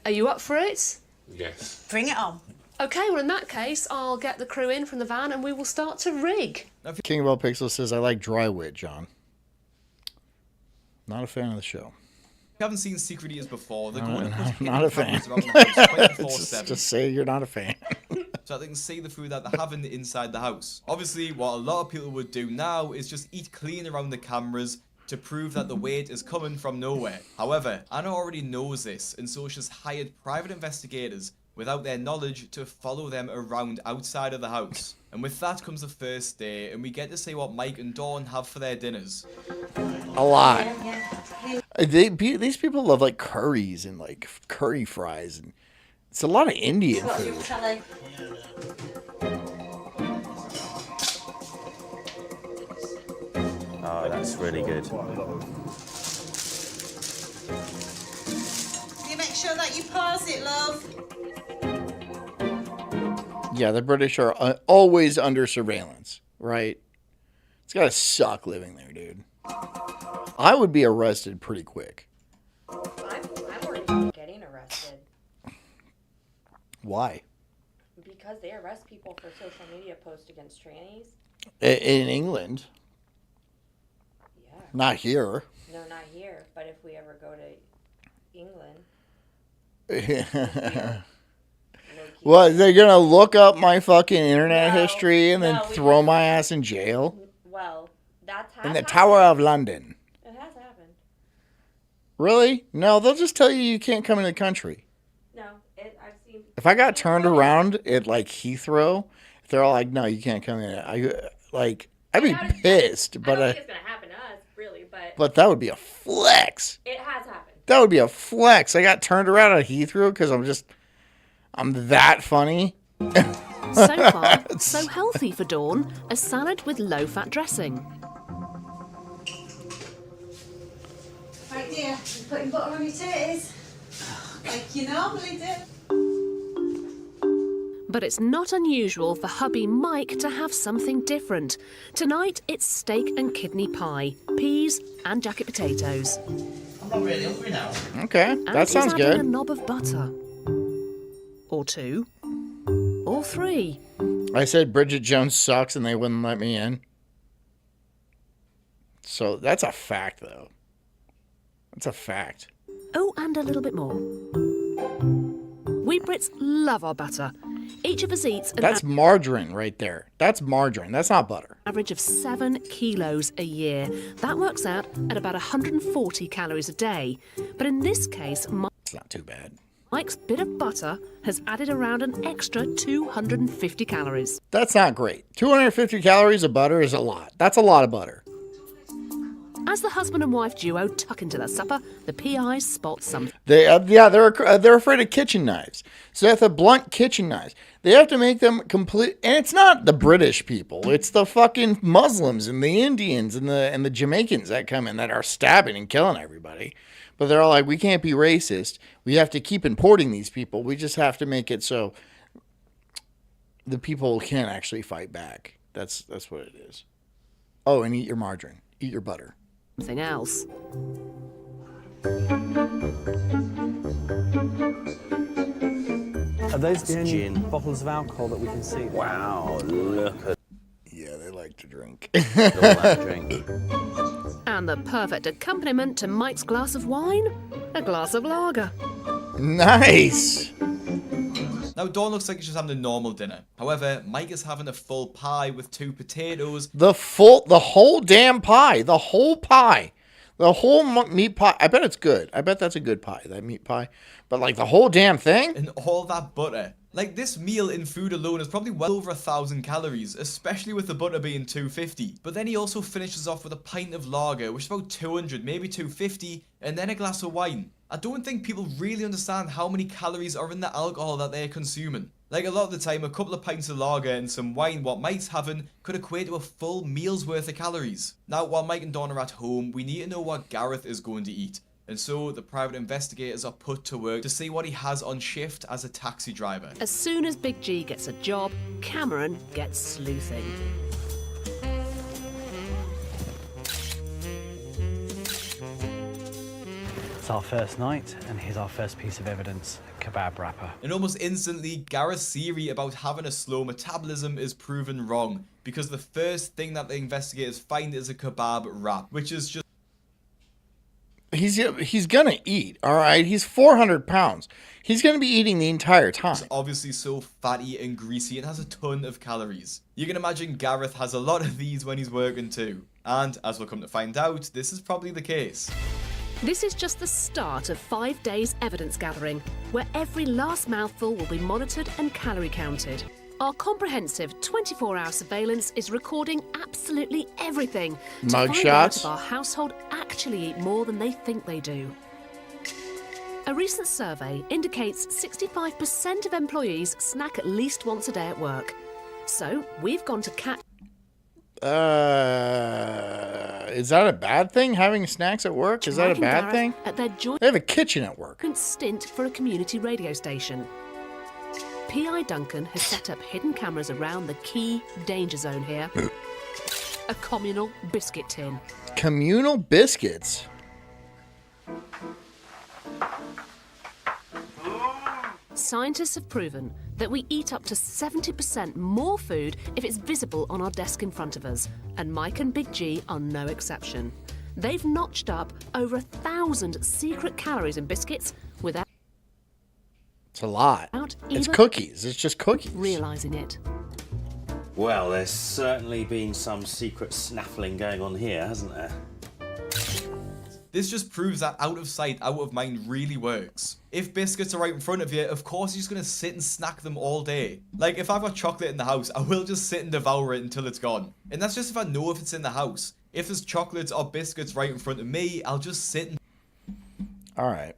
Are you up for it? Yes. Bring it on. Okay, well, in that case, I'll get the crew in from the van and we will start to rig. King of All Pixels says, I like dry wit, John. Not a fan of the show. If you haven't seen Secret Eaters before, they're going to put Not a fan. cameras around the house 24/7. Just say you're not a fan. So that they can see the food that they're having inside the house. Obviously, what a lot of people would do now is just eat clean around the cameras to prove that the weight is coming from nowhere. However, Anna already knows this, and so she's hired private investigators without their knowledge to follow them around outside of the house. And with that comes the first day, and we get to see what Mike and Dawn have for their dinners. A lot. these people love like curries and like curry fries, and it's a lot of Indian food. Oh, that's really good. You make sure that you pause it, love. Yeah, the British are always under surveillance, right? It's gotta suck living there, dude. I would be arrested pretty quick. I'm worried about getting arrested. Why? Because they arrest people for social media posts against trannies. In England. Yeah. Not here. No, not here. But if we ever go to England. Well, they're gonna look up my fucking internet history and then throw my ass in jail? Well, that's In the Tower of London. It has happened. Really? No, they'll just tell you can't come into the country. No, I've seen. If I got turned around at like Heathrow, if they're all like, "No, you can't come in," I'd be pissed. But I don't think it's gonna happen to us, really. But that would be a flex. It has happened. That would be a flex. I got turned around at Heathrow because I'm that funny. So far, so healthy for Dawn. A salad with low-fat dressing. Right, dear, you're putting butter on your taters. Like you normally do. But it's not unusual for hubby Mike to have something different. Tonight, it's steak and kidney pie, peas and jacket potatoes. I'm not really hungry now. Okay, And that sounds he's adding a good. knob of butter. Or 2. Or 3. I said Bridget Jones sucks and they wouldn't let me in. So that's a fact, though. That's a fact. Oh, and a little bit more. We Brits love our butter. Each of us eats an That's margarine right there. That's margarine. That's not butter. average of 7 kilos a year. That works out at about 140 calories a day. But in this case, It's not too bad. Mike's bit of butter has added around an extra 250 calories. That's not great. 250 calories of butter is a lot. That's a lot of butter. As the husband and wife duo tuck into their supper, the PIs spot something. They're afraid of kitchen knives. So they have to blunt kitchen knives. They have to make them complete. And it's not the British people. It's the fucking Muslims and the Indians and the Jamaicans that come in that are stabbing and killing everybody. But they're all like, we can't be racist. We have to keep importing these people. We just have to make it so the people can't actually fight back. That's what it is. Oh, and eat your margarine. Eat your butter. Something else. Are those the only bottles of alcohol that we can see? Wow, look at Yeah, they like to drink. all that drink. And the perfect accompaniment to Mike's glass of wine? A glass of lager. Nice. Now, Dawn looks like she's having a normal dinner. However, Mike is having a full pie with 2 potatoes. The whole damn pie. The whole pie. The whole meat pie. I bet it's good. I bet that's a good pie, that meat pie. But like the whole damn thing? And all that butter. Like, this meal in food alone is probably well over 1,000 calories, especially with the butter being 250. But then he also finishes off with a pint of lager, which is about 200, maybe 250, and then a glass of wine. I don't think people really understand how many calories are in the alcohol that they're consuming. Like, a lot of the time, a couple of pints of lager and some wine, what Mike's having, could equate to a full meal's worth of calories. Now, while Mike and Dawn are at home, we need to know what Gareth is going to eat. And so, the private investigators are put to work to see what he has on shift as a taxi driver. As soon as Big G gets a job, Cameron gets sleuthing. It's our first night, and here's our first piece of evidence, a kebab wrapper. And almost instantly, Gareth's theory about having a slow metabolism is proven wrong, because the first thing that the investigators find is a kebab wrap, which is just... He's gonna eat, all right? He's 400 pounds. He's gonna be eating the entire time. It's obviously so fatty and greasy and has a ton of calories. You can imagine Gareth has a lot of these when he's working too. And, as we'll come to find out, this is probably the case. This is just the start of 5 days evidence gathering, where every last mouthful will be monitored and calorie counted. Our comprehensive 24-hour surveillance is recording absolutely everything to Mug find shots? out if our household actually eat more than they think they do. A recent survey indicates 65% of employees snack at least once a day at work. So we've gone to Is that a bad thing, having snacks at work? Is that a bad thing? At their joint They have a kitchen at work. stint for a community radio station. P.I. Duncan has set up hidden cameras around the key danger zone here. A communal biscuit tin. Communal biscuits? Scientists have proven that we eat up to 70% more food if it's visible on our desk in front of us, and Mike and Big G are no exception. They've notched up over 1,000 secret calories in biscuits without It's a lot. It's even cookies. It's just cookies. realising it. Well, there's certainly been some secret snaffling going on here, hasn't there? This just proves that out of sight, out of mind really works. If biscuits are right in front of you, of course you're just gonna sit and snack them all day. Like, if I've got chocolate in the house, I will just sit and devour it until it's gone. And that's just if I know if it's in the house. If there's chocolates or biscuits right in front of me, I'll just sit and... Alright.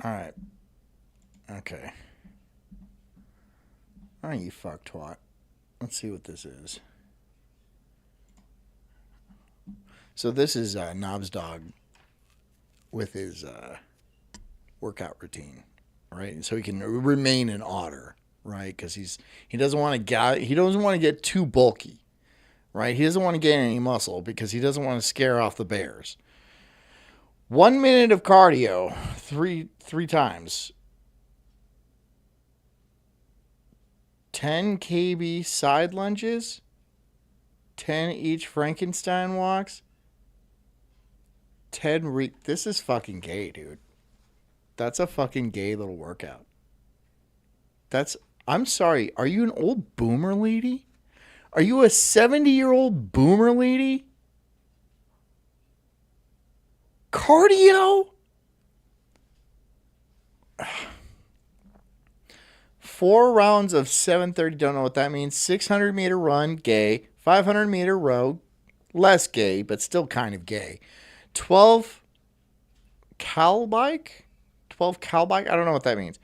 Alright. Okay. Alright, you fuck twat. Let's see what this is. So this is Knob's dog with his workout routine, right? So he can remain an otter, right? Because he doesn't want to get too bulky, right? He doesn't want to gain any muscle because he doesn't want to scare off the bears. 1 minute of cardio, three times. 10 kb side lunges, 10 each Frankenstein walks. This is fucking gay, dude. That's a fucking gay little workout. I'm sorry, are you an old boomer lady? Are you a 70-year-old boomer lady? Cardio? 4 rounds of 730, don't know what that means. 600-meter run, gay. 500-meter row, less gay, but still kind of gay. 12 cal bike? I don't know what that means.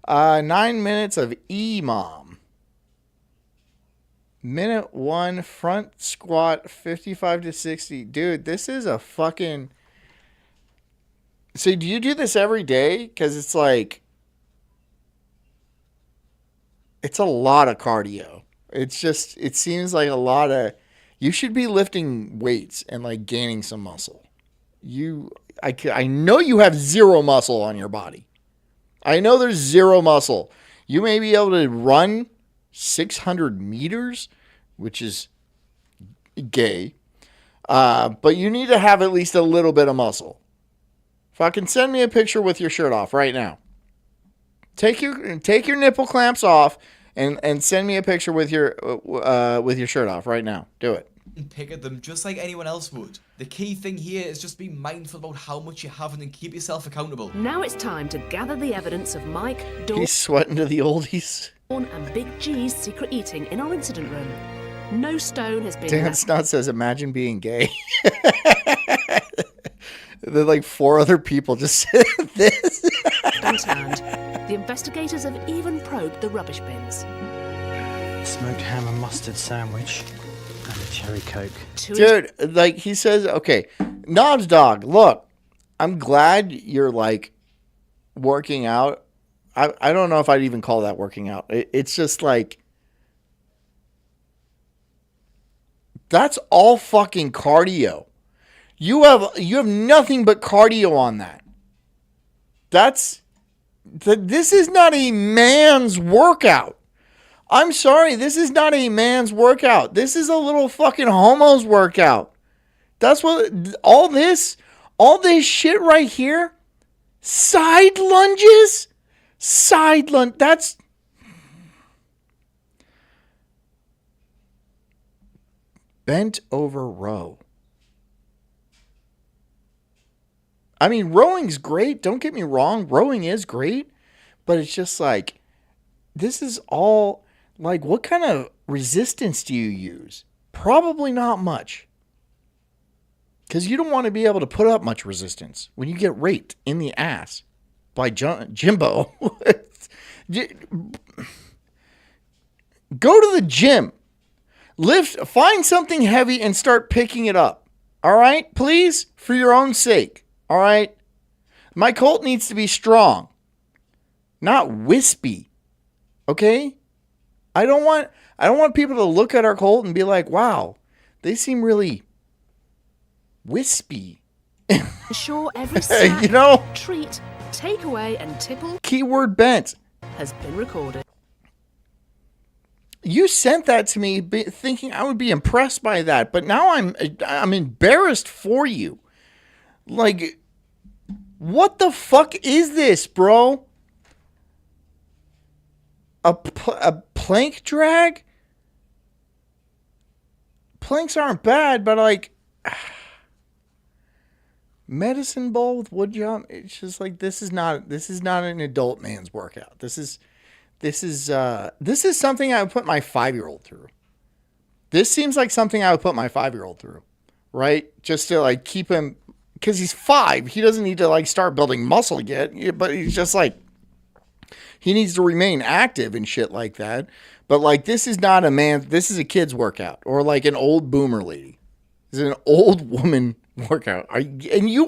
9 minutes of EMOM. Minute 1 front squat 55 to 60. Dude, this is a fucking... So do you do this every day? Because it's like... It's a lot of cardio. It seems like a lot of... You should be lifting weights and like gaining some muscle. I know you have zero muscle on your body. I know there's zero muscle. You may be able to run 600 meters, which is gay. But you need to have at least a little bit of muscle. Fucking send me a picture with your shirt off right now. Take your nipple clamps off and send me a picture with your shirt off right now. Do it. And pick at them just like anyone else would. The key thing here is just be mindful about how much you have and keep yourself accountable. Now it's time to gather the evidence of Mike, Dawn, He's sweating to the oldies. and Big G's secret eating in our incident room. No stone has been Dan left Snot says, imagine being gay. Then like 4 other people just said this. unturned. The investigators have even probed the rubbish bins. Smoked ham and mustard sandwich and a cherry coke. Dude, like he says, okay, Knob's dog, look, I'm glad you're like working out. I don't know if I'd even call that working out. It's just like, that's all fucking cardio. You have nothing but cardio on that. This is not a man's workout. I'm sorry, this is not a man's workout. This is a little fucking homo's workout. That's what all this shit right here, side lunges, that's bent over row. I mean, rowing's great. Don't get me wrong. Rowing is great. But it's just like, this is all, like, what kind of resistance do you use? Probably not much. Because you don't want to be able to put up much resistance when you get raped in the ass by Jimbo. Go to the gym. Find something heavy and start picking it up. All right? Please? For your own sake. All right? My Colt needs to be strong, not wispy. Okay? I don't want people to look at our Colt and be like, wow, they seem really wispy. Ensure every snack, treat, takeaway, and tipple keyword bent has been recorded. You sent that to me thinking I would be impressed by that, but now I'm embarrassed for you. Like, what the fuck is this, bro? A plank drag? Planks aren't bad, but like medicine ball with wood jump, it's just like this is not an adult man's workout. This is something I would put my 5-year-old through. This seems like something I would put my 5-year-old through, right? Just to like keep him, because he's 5. He doesn't need to like start building muscle yet, but he's just like, he needs to remain active and shit like that. But like, this is not a man. This is a kid's workout or like an old boomer lady. This is an old woman workout. And you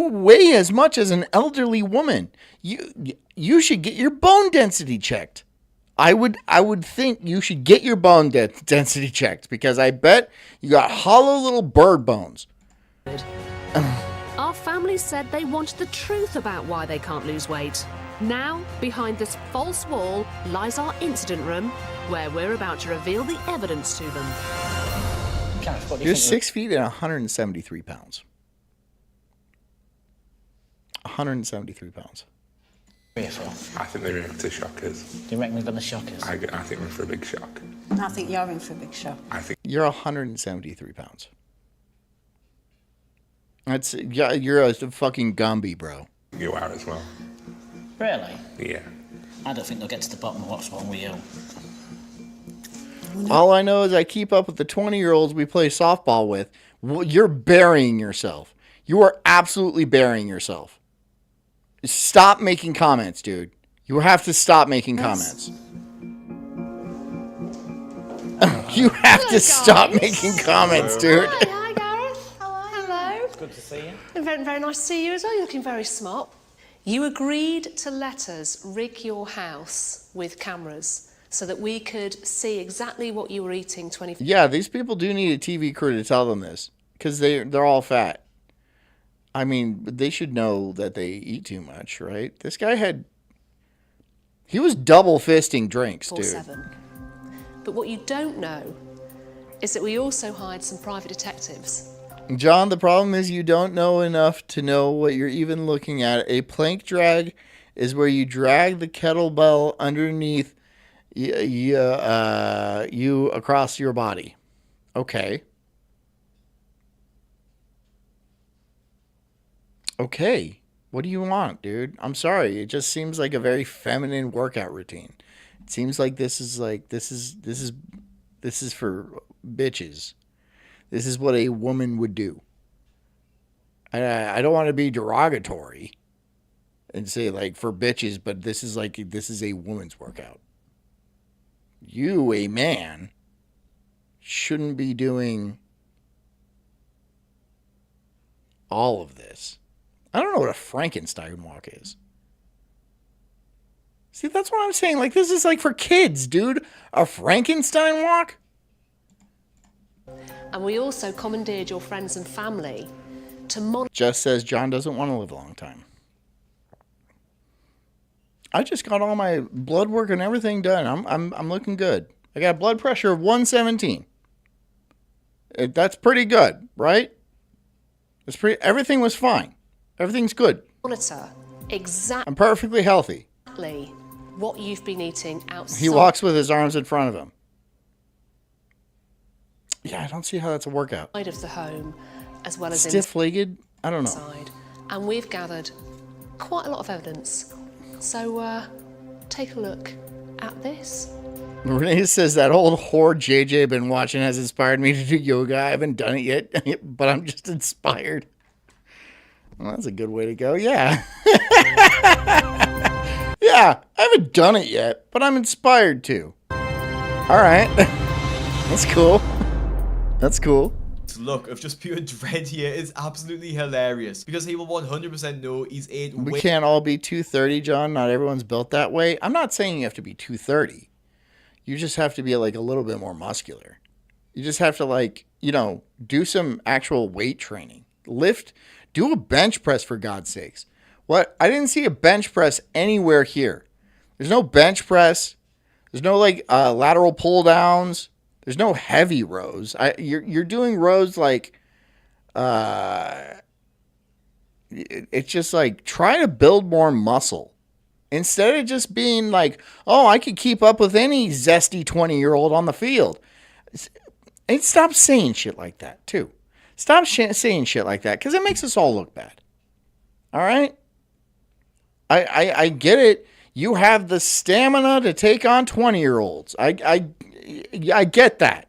weigh as much as an elderly woman. You should get your bone density checked. I would think you should get your bone density checked, because I bet you got hollow little bird bones. Our family said they wanted the truth about why they can't lose weight. Now, behind this false wall lies our incident room, where we're about to reveal the evidence to them. You're 6 feet and 173 pounds. 173 pounds. I think they're in to shock us. Do you reckon they're going to shock us? I think we're in for a big shock. I think you're in for a big shock. I think you're 173 pounds. You're a fucking Gumby, bro. You are as well. Really? Yeah. I don't think they'll get to the bottom of what's wrong with you. All I know is I keep up with the 20-year-olds we play softball with. You're burying yourself. You are absolutely burying yourself. Stop making comments, dude. You have to stop making comments. You have to stop making comments, dude. Hi, Gareth. Hello. Good to see you. Very, very nice to see you as well. You're looking very smart. You agreed to let us rig your house with cameras so that we could see exactly what you were eating 24. Yeah, these people do need a TV crew to tell them this, because they're all fat. I mean, they should know that they eat too much, right? This guy he was double fisting drinks, dude. 7. But what you don't know is that we also hired some private detectives. John, the problem is you don't know enough to know what you're even looking at. A plank drag is where you drag the kettlebell underneath you across your body. Okay. Okay. What do you want, dude? I'm sorry. It just seems like a very feminine workout routine. It seems like this is for bitches. This is what a woman would do. I don't want to be derogatory and say like for bitches, but this is a woman's workout. You, a man, shouldn't be doing all of this. I don't know what a Frankenstein walk is. See, that's what I'm saying. Like, this is like for kids, dude. A Frankenstein walk? And we also commandeered your friends and family to monitor. Just says John doesn't want to live a long time. I just got all my blood work and everything done. I'm looking good. I got a blood pressure of 117. That's pretty good, right? Everything was fine. Everything's good. Monitor exactly. I'm perfectly healthy. What you've been eating outside. He walks with his arms in front of him. Yeah, I don't see how that's a workout. Of the home, as well as stiff-legged. I don't know. Inside. And we've gathered quite a lot of evidence. So take a look at this. Renee says that old whore JJ been watching has inspired me to do yoga. I haven't done it yet, but I'm just inspired. Well, that's a good way to go. Yeah. Yeah, I haven't done it yet, but I'm inspired to. All right. That's cool. That's cool. This look of just pure dread here is absolutely hilarious because he will 100% know he's ate We way can't all be 230, John. Not everyone's built that way. I'm not saying you have to be 230. You just have to be like a little bit more muscular. You just have to like, do some actual weight training. Lift, do a bench press for God's sakes. What? I didn't see a bench press anywhere here. There's no bench press. There's no like lateral pull downs. There's no heavy rows. You're doing rows like, it's just like try to build more muscle instead of just being like, oh, I could keep up with any zesty 20-year-old on the field. And stop saying shit like that too. Stop saying shit like that because it makes us all look bad. All right. I get it. You have the stamina to take on 20-year-olds. I get that.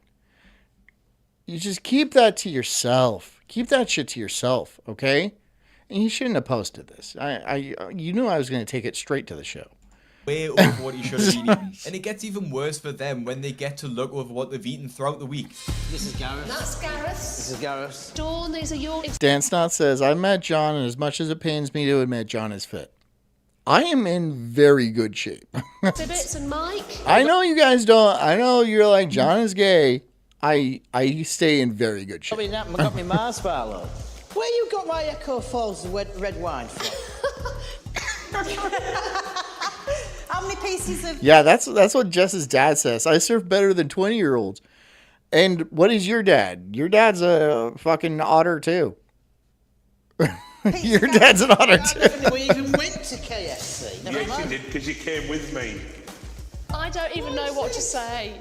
You just keep that to yourself. Keep that shit to yourself, okay? And you shouldn't have posted this. You knew I was going to take it straight to the show. way over what he should have been eating. And it gets even worse for them when they get to look over what they've eaten throughout the week. This is Gareth. That's Gareth. This is Gareth. Dawn, these are your... Dan Snot says, I met John, and as much as it pains me to admit John is fit, I am in very good shape. Tibbets and Mike. I know you guys don't. I know you're like, John is gay. I stay in very good shape. I got me marshmallow. Where you got my Echo Falls red wine from? How many pieces of... Yeah, that's what Jess's dad says. I surf better than 20-year-olds. And what is your dad? Your dad's a fucking otter, too. Your dad's an otter, too. We even went to KFC. Never Yes, mind. you did, because you came with me. I don't even know what to say.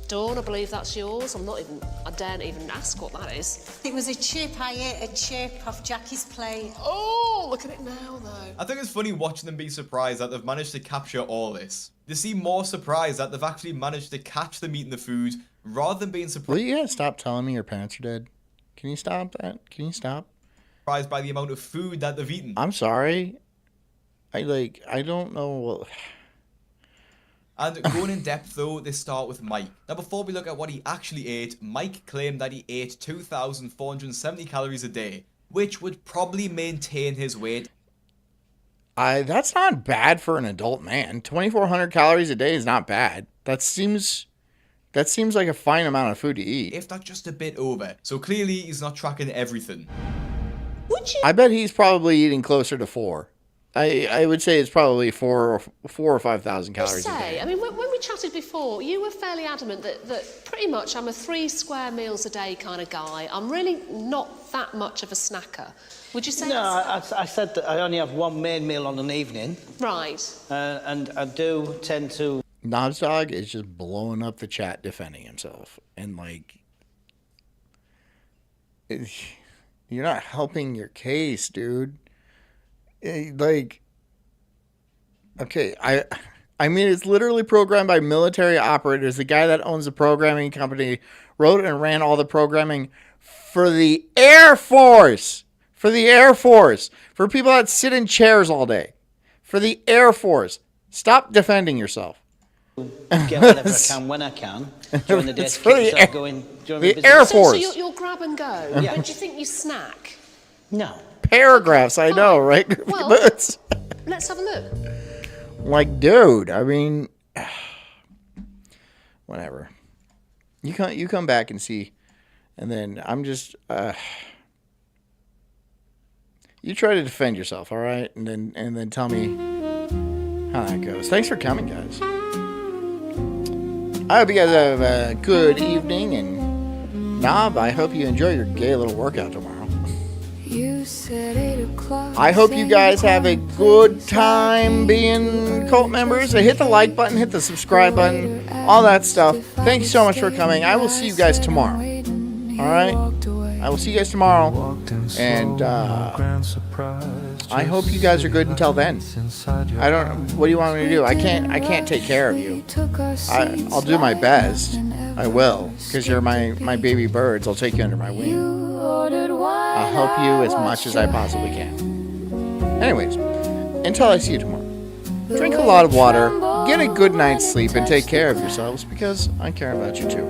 Dawn, I believe that's yours. I daren't even ask what that is. It was a chip. I ate a chip off Jackie's plate. Oh, look at it now, though. I think it's funny watching them be surprised that they've managed to capture all this. They seem more surprised that they've actually managed to catch them eating the food rather than being Will you guys stop telling me your parents are dead? Can you stop that? Can you stop? surprised by the amount of food that they've eaten. I'm sorry. I don't know. And going in depth though, they start with Mike. Now before we look at what he actually ate, Mike claimed that he ate 2,470 calories a day, which would probably maintain his weight. That's not bad for an adult man. 2,400 calories a day is not bad. That seems like a fine amount of food to eat. If not just a bit over. So clearly he's not tracking everything. I bet he's probably eating closer to 4. I would say it's probably 4 or 5,000 calories a day. I mean, when we chatted before, you were fairly adamant that pretty much I'm a 3 square meals a day kind of guy. I'm really not that much of a snacker. Would you say? No, I said that I only have one main meal on an evening. Right. And I do tend to... Knobs Dog is just blowing up the chat defending himself. And, you're not helping your case, dude. Okay, I mean, it's literally programmed by military operators. The guy that owns the programming company wrote and ran all the programming for the Air Force. For the Air Force. For people that sit in chairs all day. For the Air Force. Stop defending yourself. Get whatever I can when I can during the day. It's for the Air Force. So you'll grab and go. Yeah. But do you think you snack? No. Paragraphs, I know, right? Well, But let's have a look. Dude, I mean, whatever. You come back and see, and then I'm just you try to defend yourself, all right, and then tell me how that goes. Thanks for coming, guys. I hope you guys have a good evening, and Knob, I hope you enjoy your gay little workout tomorrow. I hope you guys have a good time being cult members. Hit the like button, hit the subscribe button, all that stuff. Thank you so much for coming. I will see you guys tomorrow. All right? I will see you guys tomorrow. And I hope you guys are good until then. I don't. What do you want me to do? I can't take care of you. I'll do my best. I will, because you're my baby birds. I'll take you under my wing. I'll help you as much as I possibly can. Anyways, until I see you tomorrow, drink a lot of water, get a good night's sleep, and take care of yourselves, because I care about you too.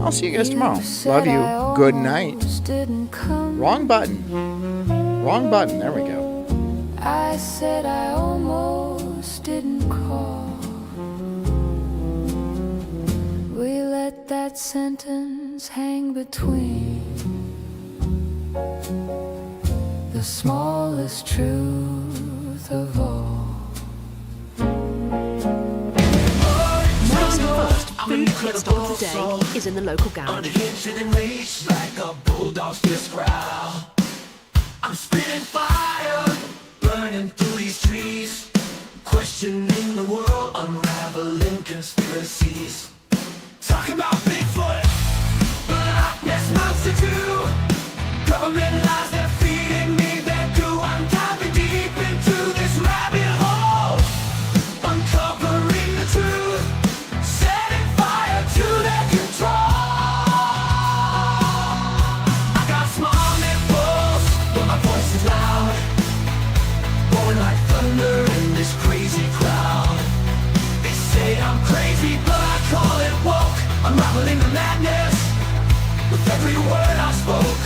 I'll see you guys tomorrow. Love you. Good night. Wrong button. Wrong button. There we go. I said I almost didn't call. We let that sentence hang between the smallest truth of all. Mike's first food pit stop of the day is in the local garage. Like a bulldog's fist growl. I'm spitting fire, burning through these trees, questioning the world, unraveling conspiracies. Talking about Bigfoot, Loch Ness Monster too. Government lies, they're feeding me their goo. I'm diving deep into this rabbit hole, uncovering the truth, setting fire to their control. I got small nipples, but my voice is loud, roaring like thunder in this crazy crowd. They say I'm crazy, but I call it woke, unraveling the madness with every word I spoke.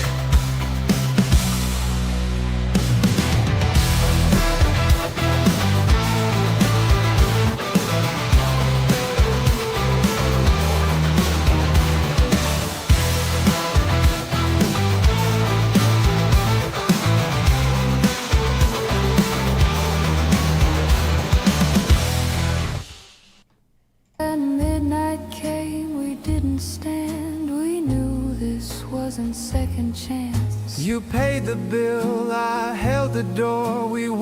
When midnight came, we didn't stand. We knew this wasn't second chance. You paid the bill, I held the door, we walked.